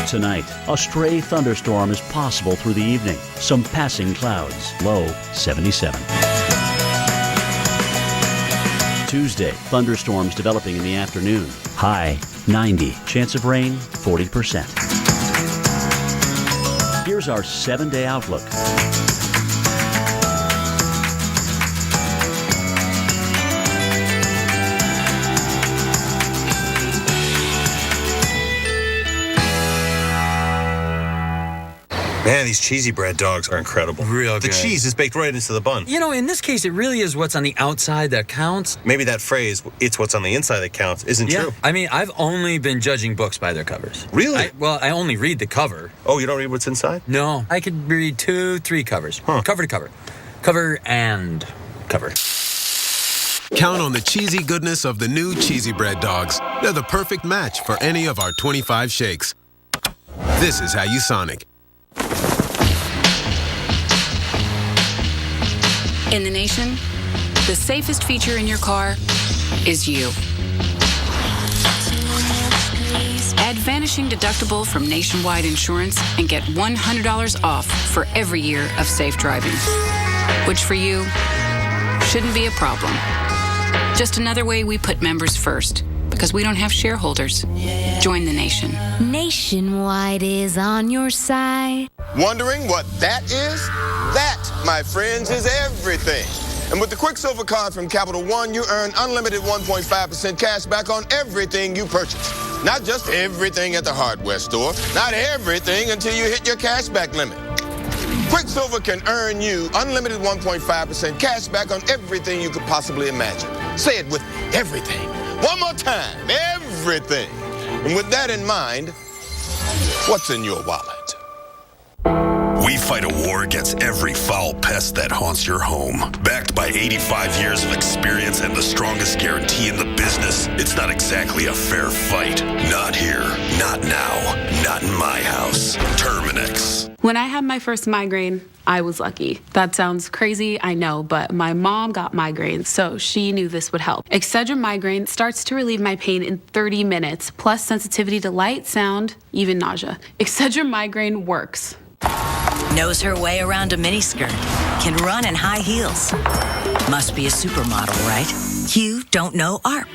Tonight, a stray thunderstorm is possible through the evening. Some passing clouds. Low 77. Tuesday, thunderstorms developing in the afternoon. High 90. Chance of rain 40%. Here's our 7-day outlook. Man, these cheesy bread dogs are incredible. Real good. The cheese is baked right into the bun. You know, in this case, it really is what's on the outside that counts. Maybe that phrase, "it's what's on the inside that counts," isn't true. I mean, I've only been judging books by their covers. Really? I only read the cover. Oh, you don't read what's inside? No. I could read 2, 3 covers. Cover to cover. Cover and cover. Count on the cheesy goodness of the new Cheesy Bread Dogs. They're the perfect match for any of our 25 shakes. This is how you Sonic. In the nation, the safest feature in your car is you. Add Vanishing Deductible from Nationwide Insurance and get $100 off for every year of safe driving, which for you shouldn't be a problem. Just another way we put members first, because we don't have shareholders. Join the nation. Nationwide is on your side. Wondering what that is? That, my friends, is everything. And with the Quicksilver card from Capital One, you earn unlimited 1.5% cash back on everything you purchase. Not just everything at the hardware store, not everything until you hit your cashback limit. Quicksilver can earn you unlimited 1.5% cash back on everything you could possibly imagine. Say it with me, everything. One more time, everything. And with that in mind, what's in your wallet? We fight a war against every foul pest that haunts your home. Backed by 85 years of experience and the strongest guarantee in the business, it's not exactly a fair fight. Not here, not now, not in my house. Terminix. When I had my first migraine, I was lucky. That sounds crazy, I know, but my mom got migraines, so she knew this would help. Excedrin Migraine starts to relieve my pain in 30 minutes, plus sensitivity to light, sound, even nausea. Excedrin Migraine works. Knows her way around a miniskirt. Can run in high heels. Must be a supermodel, right? You don't know AARP.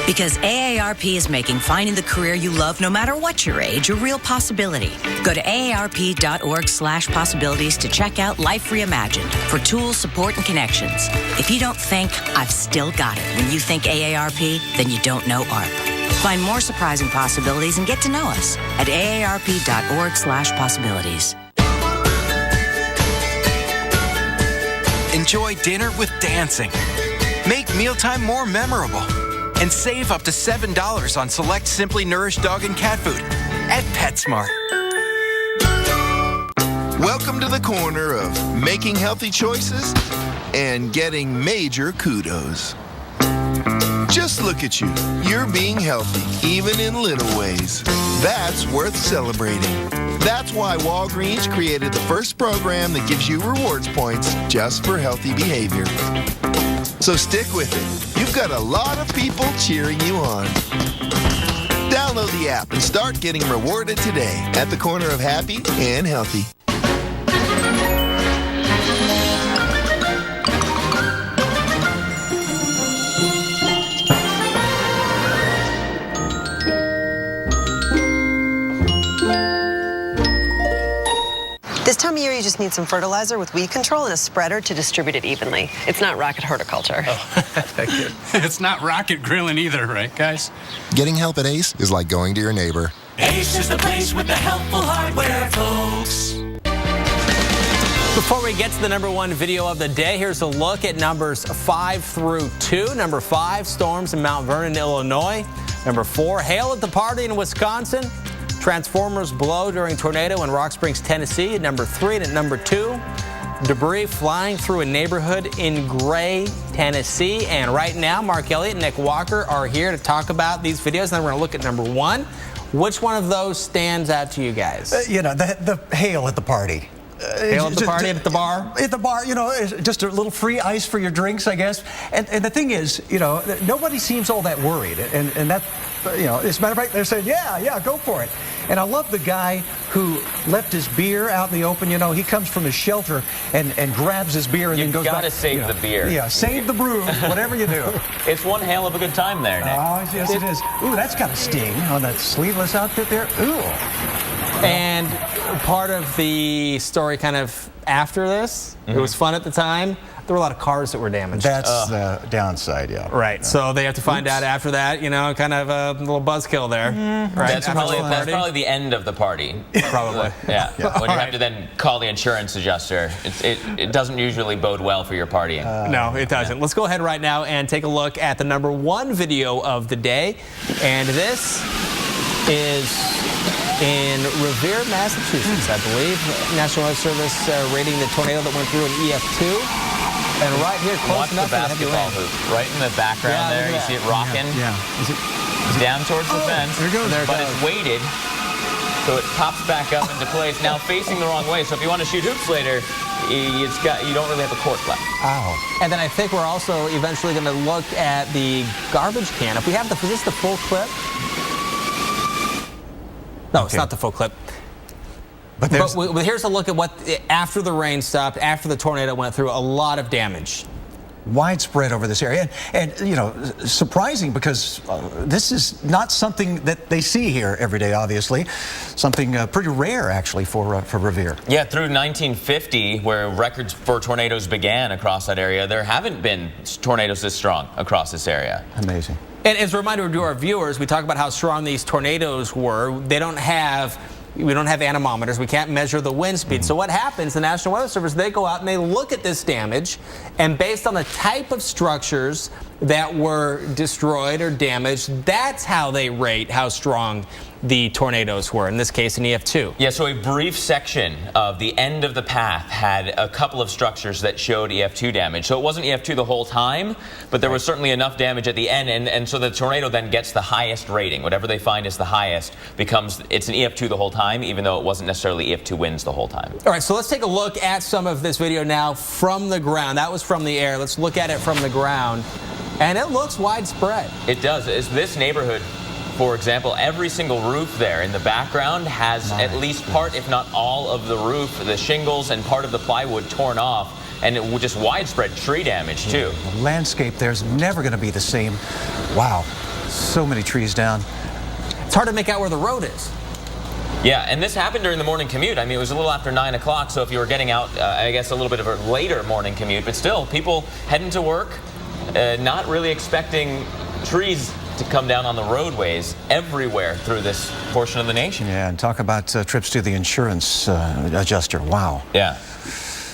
Because AARP is making finding the career you love no matter what your age a real possibility. Go to aarp.org/possibilities to check out Life Reimagined for tools, support, and connections. If you don't think I've still got it when you think AARP, then you don't know AARP. Find more surprising possibilities and get to know us at aarp.org/possibilities. Enjoy dinner with dancing. Make mealtime more memorable. And save up to $7 on select Simply Nourished dog and cat food at PetSmart. Welcome to the corner of making healthy choices and getting major kudos. Just look at you. You're being healthy, even in little ways. That's worth celebrating. That's why Walgreens created the first program that gives you rewards points just for healthy behavior. So stick with it. You've got a lot of people cheering you on. Download the app and start getting rewarded today at the corner of happy and healthy. This time of year, you just need some fertilizer with weed control and a spreader to distribute it evenly. It's not rocket horticulture. Oh, thank you. It's not rocket grilling either, right, guys? Getting help at Ace is like going to your neighbor. Ace is the place with the helpful hardware, folks. Before we get to the #1 video of the day, here's a look at numbers 5 through 2. Number 5, storms in Mount Vernon, Illinois. Number 4, hail at the party in Wisconsin. Transformers blow during tornado in Rock Springs, Tennessee. At number 3, and at number 2, debris flying through a neighborhood in Gray, Tennessee. And right now, Mark Elliott and Nick Walker are here to talk about these videos. And then we're going to look at number 1. Which one of those stands out to you guys? The hail at the party. Hail at the party, at the bar? At the bar, just a little free ice for your drinks, I guess. And the thing is, nobody seems all that worried. And that, as a matter of fact, they're saying, yeah, go for it. And I love the guy who left his beer out in the open. You know, he comes from his shelter and grabs his beer and then goes back. You got to save the beer. Yeah, save the brew, whatever you do. It's one hell of a good time there, Nick. Oh, yes, it is. Ooh, that's got a sting on that sleeveless outfit there. Ooh. And part of the story kind of after this, it was fun at the time. There were a lot of cars that were damaged. That's the downside, yeah. Right. So they have to find out after that, you know, kind of a little buzzkill there. Right. That's probably the end of the party. Probably. Yeah. When you have to then call the insurance adjuster, it doesn't usually bode well for your partying. No, it doesn't. Yeah. Let's go ahead right now and take a look at the #1 video of the day. And this is in Revere, Massachusetts, I believe. National Weather Service rating the tornado that went through an EF2. And right here, close Watch enough the basketball hoop. Right in the background there. You see it rocking? Yeah. Is it down towards the fence. There it goes. But it's weighted, so it pops back up into place. Now facing the wrong way. So if you want to shoot hoops later, you don't really have a court left. Ow. And then I think we're also eventually going to look at the garbage can. If we have is this the full clip? No, it's not the full clip. But here's a look at what, after the rain stopped, after the tornado went through, a lot of damage. Widespread over this area. And you know, surprising because this is not something that they see here every day, obviously. Something pretty rare, actually, for Revere. Yeah, through 1950, where records for tornadoes began across that area, there haven't been tornadoes this strong across this area. Amazing. And as a reminder to our viewers, we talk about how strong these tornadoes were. We don't have anemometers. We can't measure the wind speed. So what happens, the National Weather Service, they go out and they look at this damage, and based on the type of structures that were destroyed or damaged, that's how they rate how strong the tornadoes were, in this case an EF2. Yeah, so a brief section of the end of the path had a couple of structures that showed EF2 damage. So it wasn't EF2 the whole time, but there was certainly enough damage at the end, and so the tornado then gets the highest rating. Whatever they find is the highest it's an EF2 the whole time, even though it wasn't necessarily EF2 winds the whole time. All right, so let's take a look at some of this video now from the ground. That was from the air. Let's look at it from the ground. And it looks widespread. It does. It's this neighborhood, for example, every single roof there in the background has at least part, if not all, of the roof, the shingles, and part of the plywood torn off. And it just widespread tree damage, too. The landscape there's never going to be the same. Wow. So many trees down. It's hard to make out where the road is. Yeah, and this happened during the morning commute. I mean, it was a little after 9 o'clock, so if you were getting out, I guess, a little bit of a later morning commute. But still, people heading to work, not really expecting trees to come down on the roadways everywhere through this portion of the nation. Yeah, and talk about trips to the insurance adjuster. Wow. Yeah.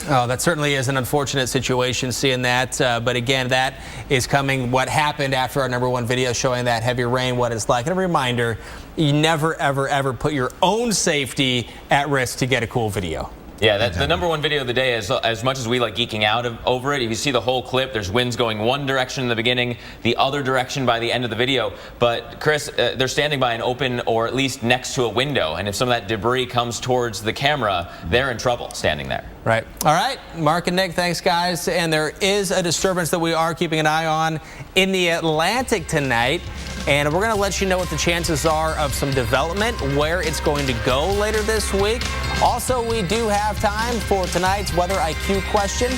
Oh, that certainly is an unfortunate situation, seeing that. But again, that is coming, what happened after our #1 video showing that heavy rain, what it's like. And a reminder, you never, ever, ever put your own safety at risk to get a cool video. Yeah, that's the #1 video of the day. As much as we like geeking out over it, if you see the whole clip, there's winds going one direction in the beginning, the other direction by the end of the video. But Chris, they're standing by an open or at least next to a window, and if some of that debris comes towards the camera, they're in trouble standing there. Right. All right, Mark and Nick, thanks, guys. And there is a disturbance that we are keeping an eye on in the Atlantic tonight. And we're going to let you know what the chances are of some development, where it's going to go later this week. Also, we do have time for tonight's weather IQ question.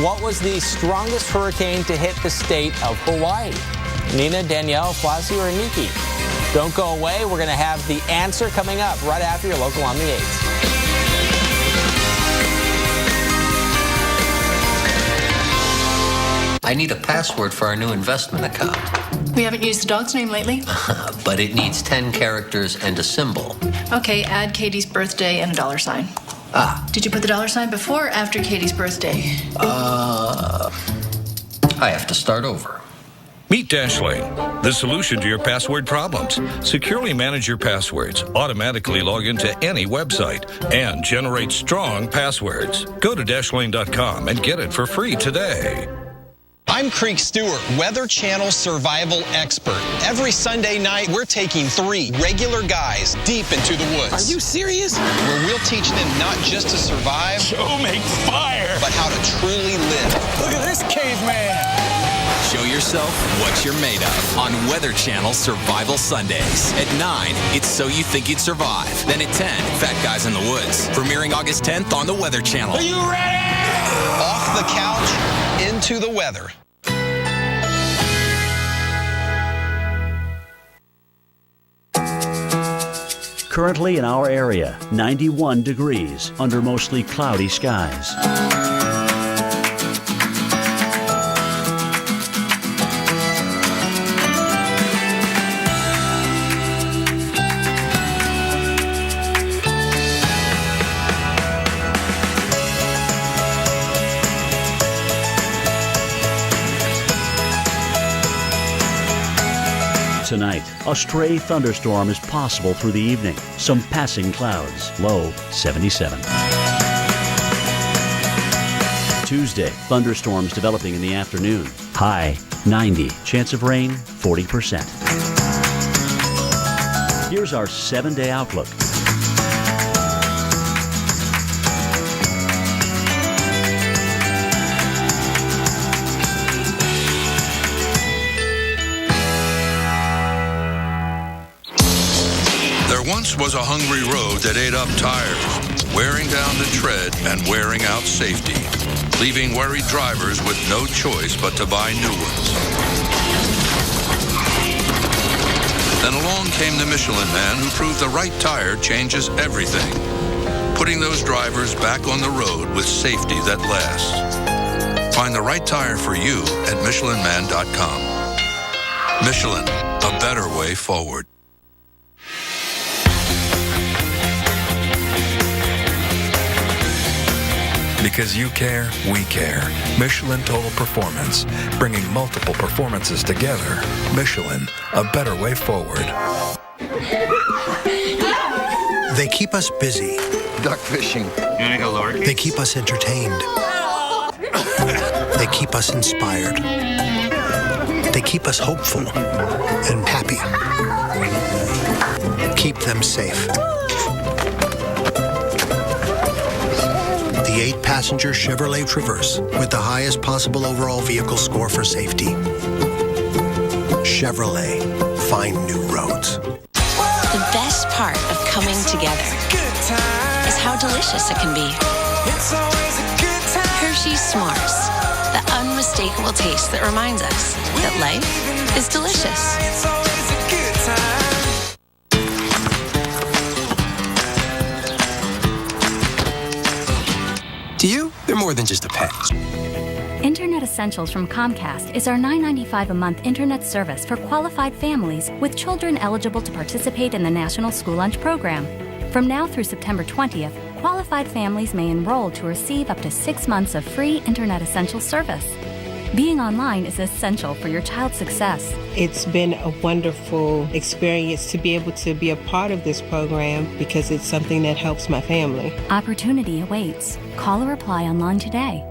What was the strongest hurricane to hit the state of Hawaii? Nina, Danielle, Flossie, or Nikki? Don't go away. We're going to have the answer coming up right after your local on the 8s. I need a password for our new investment account. We haven't used the dog's name lately. But it needs 10 characters and a symbol. Okay, add Katie's birthday and a $sign. Ah. Did you put the $sign before or after Katie's birthday? I have to start over. Meet Dashlane, the solution to your password problems. Securely manage your passwords, automatically log into any website, and generate strong passwords. Go to Dashlane.com and get it for free today. I'm Creek Stewart, Weather Channel survival expert. Every Sunday night, we're taking 3 regular guys deep into the woods. Are you serious? Where we'll teach them not just to survive, show make fire, but how to truly live. Look at this caveman. Show yourself what you're made of on Weather Channel Survival Sundays. At 9, it's So You Think You'd Survive. Then at 10, Fat Guys in the Woods. Premiering August 10th on the Weather Channel. Are you ready? Off the couch, into the weather. Currently in our area, 91 degrees under mostly cloudy skies. Tonight, a stray thunderstorm is possible through the evening. Some passing clouds, low 77. Tuesday, thunderstorms developing in the afternoon. High 90. Chance of rain 40%. Here's our 7-day outlook. Once was a hungry road that ate up tires, wearing down the tread and wearing out safety, leaving worried drivers with no choice but to buy new ones. Then along came the Michelin Man who proved the right tire changes everything, putting those drivers back on the road with safety that lasts. Find the right tire for you at MichelinMan.com. Michelin, a better way forward. Because you care, we care. Michelin Total Performance, bringing multiple performances together. Michelin, a better way forward. They keep us busy. Duck fishing. They keep us entertained. They keep us inspired. They keep us hopeful and happy. Keep them safe. The 8-passenger Chevrolet Traverse with the highest possible overall vehicle score for safety. Chevrolet, find new roads. The best part of coming together is how delicious it can be. Hershey's S'mores, the unmistakable taste that reminds us that life is delicious. To you, they're more than just a pet. Internet Essentials from Comcast is our $9.95 a month internet service for qualified families with children eligible to participate in the National School Lunch Program. From now through September 20th, qualified families may enroll to receive up to 6 months of free Internet Essentials service. Being online is essential for your child's success. It's been a wonderful experience to be able to be a part of this program because it's something that helps my family. Opportunity awaits. Call or apply online today.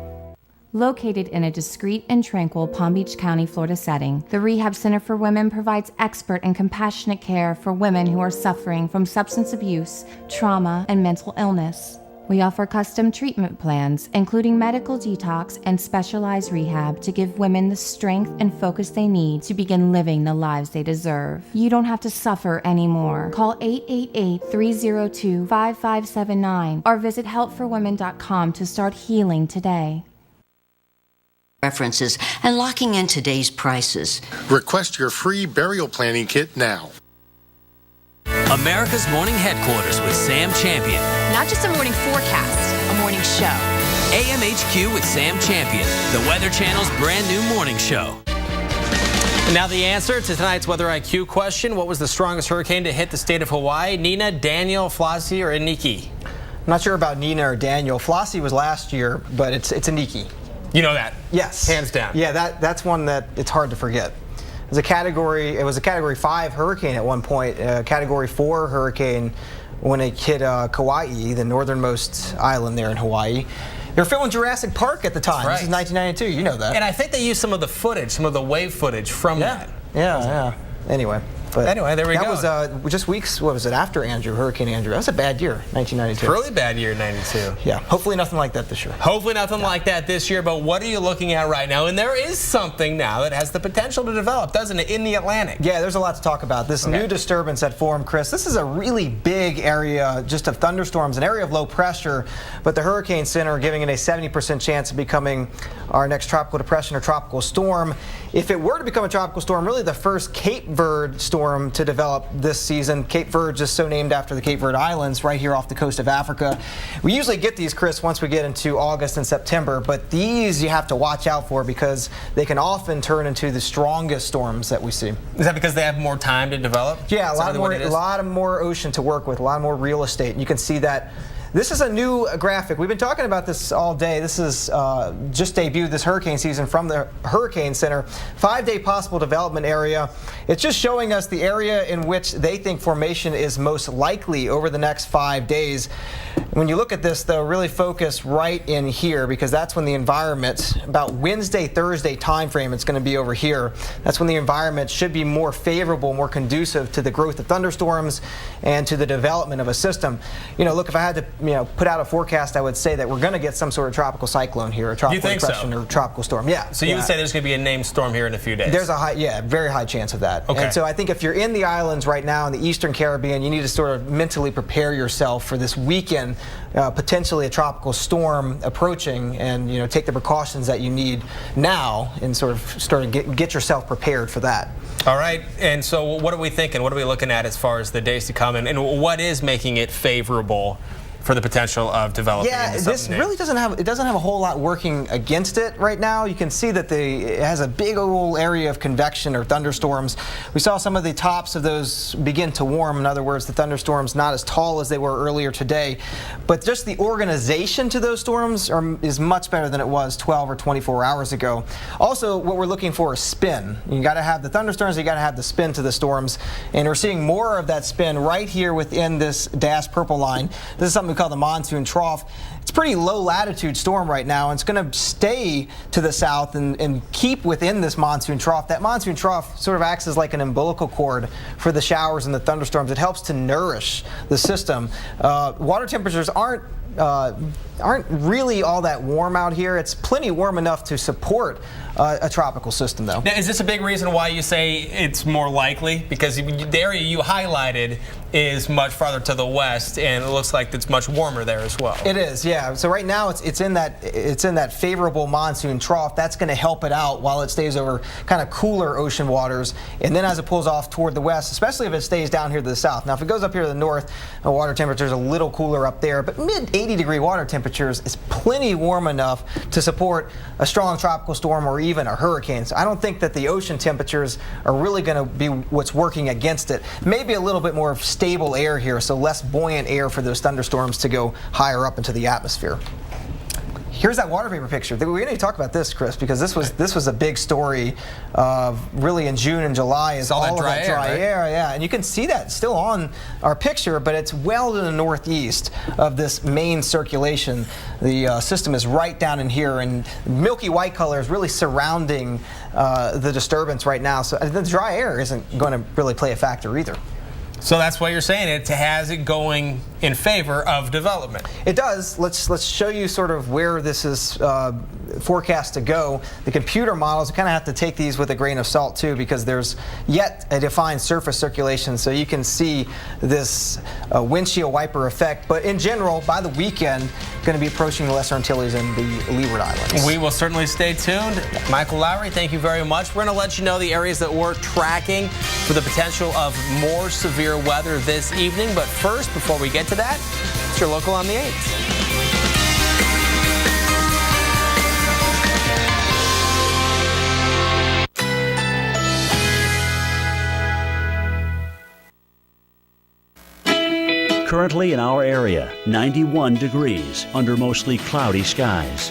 Located in a discreet and tranquil Palm Beach County, Florida setting, the Rehab Center for Women provides expert and compassionate care for women who are suffering from substance abuse, trauma, and mental illness. We offer custom treatment plans, including medical detox and specialized rehab to give women the strength and focus they need to begin living the lives they deserve. You don't have to suffer anymore. Call 888-302-5579 or visit helpforwomen.com to start healing today. References and locking in today's prices. Request your free burial planning kit now. America's Morning Headquarters with Sam Champion. Not just a morning forecast, a morning show. AMHQ with Sam Champion, the Weather Channel's brand new morning show. And now the answer to tonight's Weather IQ question. What was the strongest hurricane to hit the state of Hawaii? Nina, Daniel, Flossie, or Iniki? I'm not sure about Nina or Daniel. Flossie was last year, but it's Iniki. You know that? Yes. Hands down. Yeah, that's one that it's hard to forget. It was a Category 5 hurricane at one point, a Category 4 hurricane when it hit Kauai, the northernmost island there in Hawaii. They were filming Jurassic Park at the time. Right. This is 1992, you know that. And I think they used some of the wave footage from that. Yeah. Anyway. But anyway, there we go. That was just weeks, what was it, after Andrew, Hurricane Andrew. That was a bad year, 1992. Really bad year, 92. Yeah, hopefully nothing like that this year. Hopefully nothing like that this year, but what are you looking at right now? And there is something now that has the potential to develop, doesn't it, in the Atlantic? Yeah, there's a lot to talk about. This new disturbance that formed, Chris, this is a really big area just of thunderstorms, an area of low pressure, but the Hurricane Center giving it a 70% chance of becoming our next tropical depression or tropical storm. If it were to become a tropical storm, really the first Cape Verde storm to develop this season. Cape Verde just so named after the Cape Verde Islands right here off the coast of Africa. We usually get these, Chris, once we get into August and September, but these you have to watch out for because they can often turn into the strongest storms that we see. Is that because they have more time to develop? Yeah, a lot more ocean to work with, a lot more real estate. And you can see that. This is a new graphic. We've been talking about this all day. This is just debuted this hurricane season from the Hurricane Center. 5-day possible development area. It's just showing us the area in which they think formation is most likely over the next 5 days. When you look at this, though, really focus right in here because that's when the environment, about Wednesday, Thursday time frame, it's going to be over here. That's when the environment should be more favorable, more conducive to the growth of thunderstorms and to the development of a system. You know, look, if I had to put out a forecast, I would say that we're going to get some sort of tropical cyclone here, a tropical depression or tropical storm. Yeah. So you would say there's going to be a named storm here in a few days? There's a very high chance of that. Okay. And so I think if you're in the islands right now in the Eastern Caribbean, you need to sort of mentally prepare yourself for this weekend, potentially a tropical storm approaching, and take the precautions that you need now and sort of start to get yourself prepared for that. All right, and so what are we thinking? What are we looking at as far as the days to come, and what is making it favorable for the potential of developing? Yeah, this really doesn't have a whole lot working against it right now. You can see that it has a big old area of convection or thunderstorms. We saw some of the tops of those begin to warm. In other words, the thunderstorms not as tall as they were earlier today, but just the organization to those storms is much better than it was 12 or 24 hours ago. Also, what we're looking for is spin. You got to have the thunderstorms, you got to have the spin to the storms, and we're seeing more of that spin right here within this dashed purple line. This is something we call the monsoon trough. It's a pretty low latitude storm right now, and it's going to stay to the south and keep within this monsoon trough. That monsoon trough sort of acts as like an umbilical cord for the showers and the thunderstorms. It helps to nourish the system. Water temperatures aren't really all that warm out here. It's plenty warm enough to support a tropical system, though. Now, is this a big reason why you say it's more likely? Because the area you highlighted is much farther to the west, and it looks like it's much warmer there as well. It is, yeah. So right now it's in that favorable monsoon trough. That's going to help it out while it stays over kind of cooler ocean waters, and then as it pulls off toward the west, especially if it stays down here to the south. Now, if it goes up here to the north, the water temperature is a little cooler up there, but mid-80-degree water temperatures is plenty warm enough to support a strong tropical storm or even a hurricane. So I don't think that the ocean temperatures are really going to be what's working against it. Maybe a little bit more stable air here, so less buoyant air for those thunderstorms to go higher up into the atmosphere. Here's that water vapor picture. We're going to talk about this, Chris, because this was a big story really in June and July. Is all that dry air, yeah. And you can see that still on our picture, but it's well to the northeast of this main circulation. The system is right down in here, and milky white color is really surrounding the disturbance right now. So the dry air isn't going to really play a factor either. So that's what you're saying. It has it going in favor of development. It does. Let's show you sort of where this is forecast to go. The computer models, you kind of have to take these with a grain of salt too, because there's yet a defined surface circulation, so you can see this windshield wiper effect. But in general, by the weekend, going to be approaching the Lesser Antilles and the Leeward Islands. We will certainly stay tuned. Michael Lowry, thank you very much. We're going to let you know the areas that we're tracking for the potential of more severe weather this evening. But first, before we get to that, it's your local on the 8th. Currently in our area, 91 degrees under mostly cloudy skies.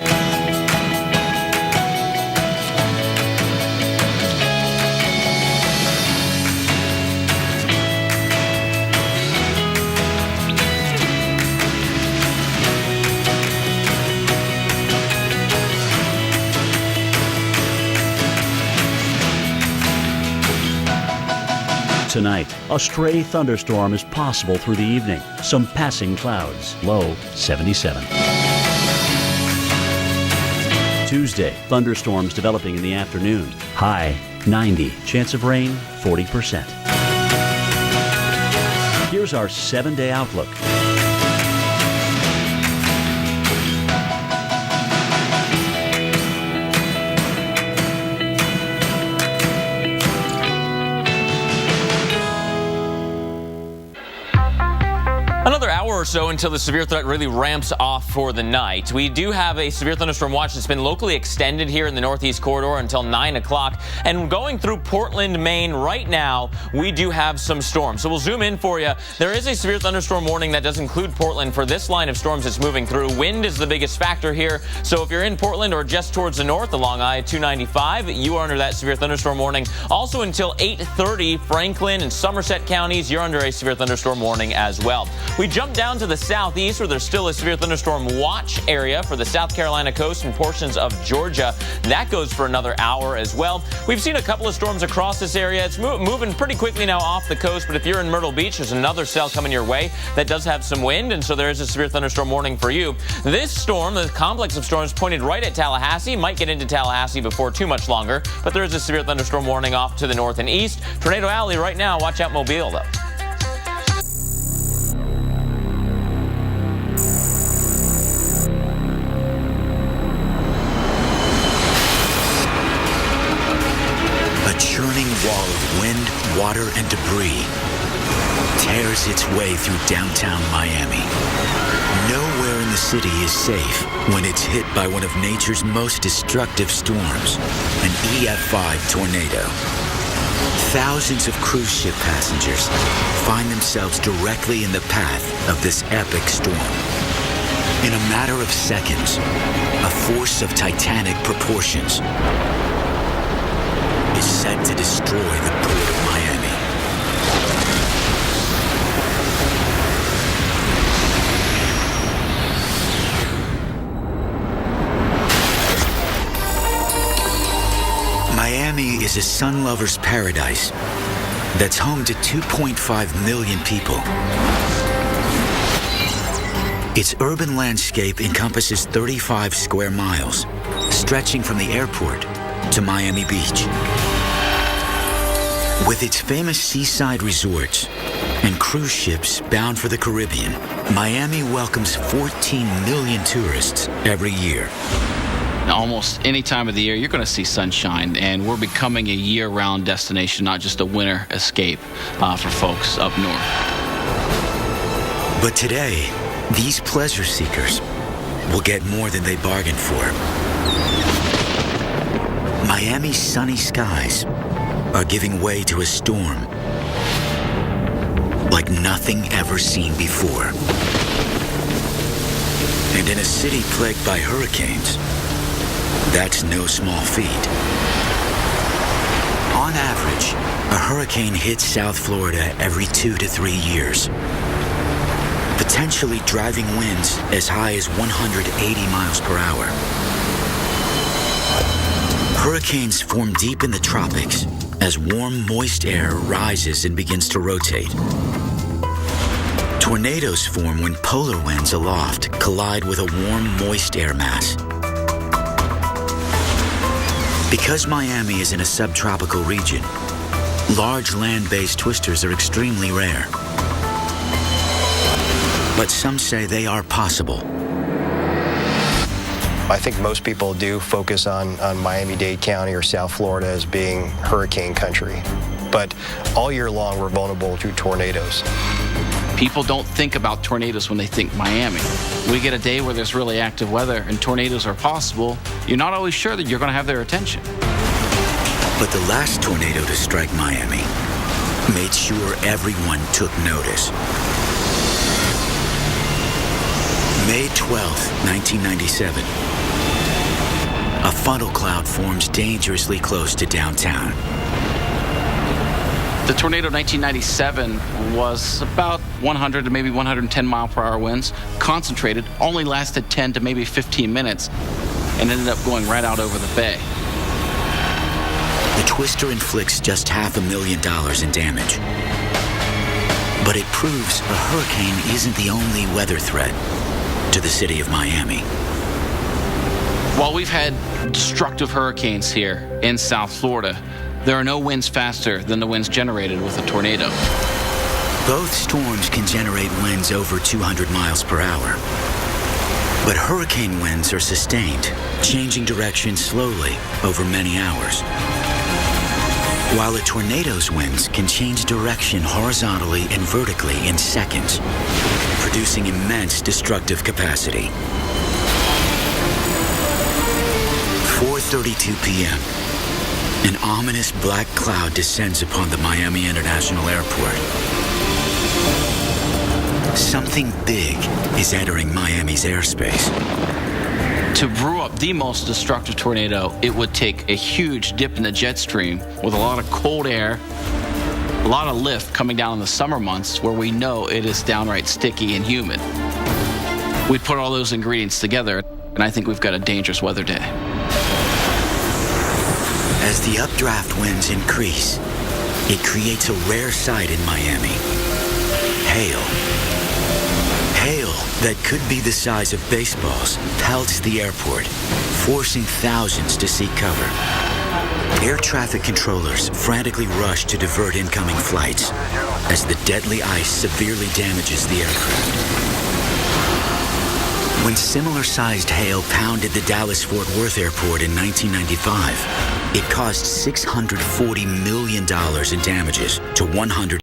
tonight. A stray thunderstorm is possible through the evening. Some passing clouds. Low 77. Tuesday, thunderstorms developing in the afternoon. High 90. Chance of rain 40%. Here's our 7-day outlook. Another hour or so until the severe threat really ramps off for the night. We do have a severe thunderstorm watch that's been locally extended here in the Northeast Corridor until 9 o'clock. And going through Portland, Maine right now, we do have some storms. So we'll zoom in for you. There is a severe thunderstorm warning that does include Portland for this line of storms that's moving through. Wind is the biggest factor here. So if you're in Portland or just towards the north along I-295, you are under that severe thunderstorm warning. Also until 8:30, Franklin and Somerset counties, you're under a severe thunderstorm warning as well. We jump down to the southeast where there's still a severe thunderstorm watch area for the South Carolina coast and portions of Georgia. That goes for another hour as well. We've seen a couple of storms across this area. It's moving pretty quickly now off the coast, but if you're in Myrtle Beach, there's another cell coming your way that does have some wind, and so there is a severe thunderstorm warning for you. This storm, the complex of storms pointed right at Tallahassee, might get into Tallahassee before too much longer, but there is a severe thunderstorm warning off to the north and east. Tornado Alley right now. Watch out Mobile, though. Churning wall of wind, water, and debris tears its way through downtown Miami. Nowhere in the city is safe when it's hit by one of nature's most destructive storms, an EF5 tornado. Thousands of cruise ship passengers find themselves directly in the path of this epic storm. In a matter of seconds, a force of titanic proportions is set to destroy the port of Miami. Miami is a sun lover's paradise that's home to 2.5 million people. Its urban landscape encompasses 35 square miles, stretching from the airport to Miami Beach. With its famous seaside resorts and cruise ships bound for the Caribbean, Miami welcomes 14 million tourists every year. Almost any time of the year, you're going to see sunshine, and we're becoming a year-round destination, not just a winter escape for folks up north. But today, these pleasure seekers will get more than they bargained for. Miami's sunny skies are giving way to a storm like nothing ever seen before. And in a city plagued by hurricanes, that's no small feat. On average, a hurricane hits South Florida every 2 to 3 years, potentially driving winds as high as 180 miles per hour. Hurricanes form deep in the tropics as warm, moist air rises and begins to rotate. Tornadoes form when polar winds aloft collide with a warm, moist air mass. Because Miami is in a subtropical region, large land-based twisters are extremely rare. But some say they are possible. I think most people do focus on Miami-Dade County or South Florida as being hurricane country. But all year long, we're vulnerable to tornadoes. People don't think about tornadoes when they think Miami. We get a day where there's really active weather and tornadoes are possible. You're not always sure that you're going to have their attention. But the last tornado to strike Miami made sure everyone took notice. May 12th, 1997. A funnel cloud forms dangerously close to downtown. The tornado 1997 was about 100 to maybe 110 mile per hour winds, concentrated, only lasted 10 to maybe 15 minutes, and ended up going right out over the bay. The Twister inflicts just $500,000 in damage. But it proves a hurricane isn't the only weather threat to the city of Miami. While we've had destructive hurricanes here in South Florida, there are no winds faster than the winds generated with a tornado. Both storms can generate winds over 200 miles per hour. But hurricane winds are sustained, changing direction slowly over many hours. While a tornado's winds can change direction horizontally and vertically in seconds, producing immense destructive capacity. 4:32 p.m. An ominous black cloud descends upon the Miami International Airport. Something big is entering Miami's airspace. To brew up the most destructive tornado, it would take a huge dip in the jet stream with a lot of cold air, a lot of lift coming down in the summer months where we know it is downright sticky and humid. We put all those ingredients together, and I think we've got a dangerous weather day. As the updraft winds increase, it creates a rare sight in Miami. Hail. Hail that could be the size of baseballs pelts the airport, forcing thousands to seek cover. Air traffic controllers frantically rush to divert incoming flights as the deadly ice severely damages the aircraft. When similar-sized hail pounded the Dallas-Fort Worth airport in 1995, it caused $640 million in damages to 100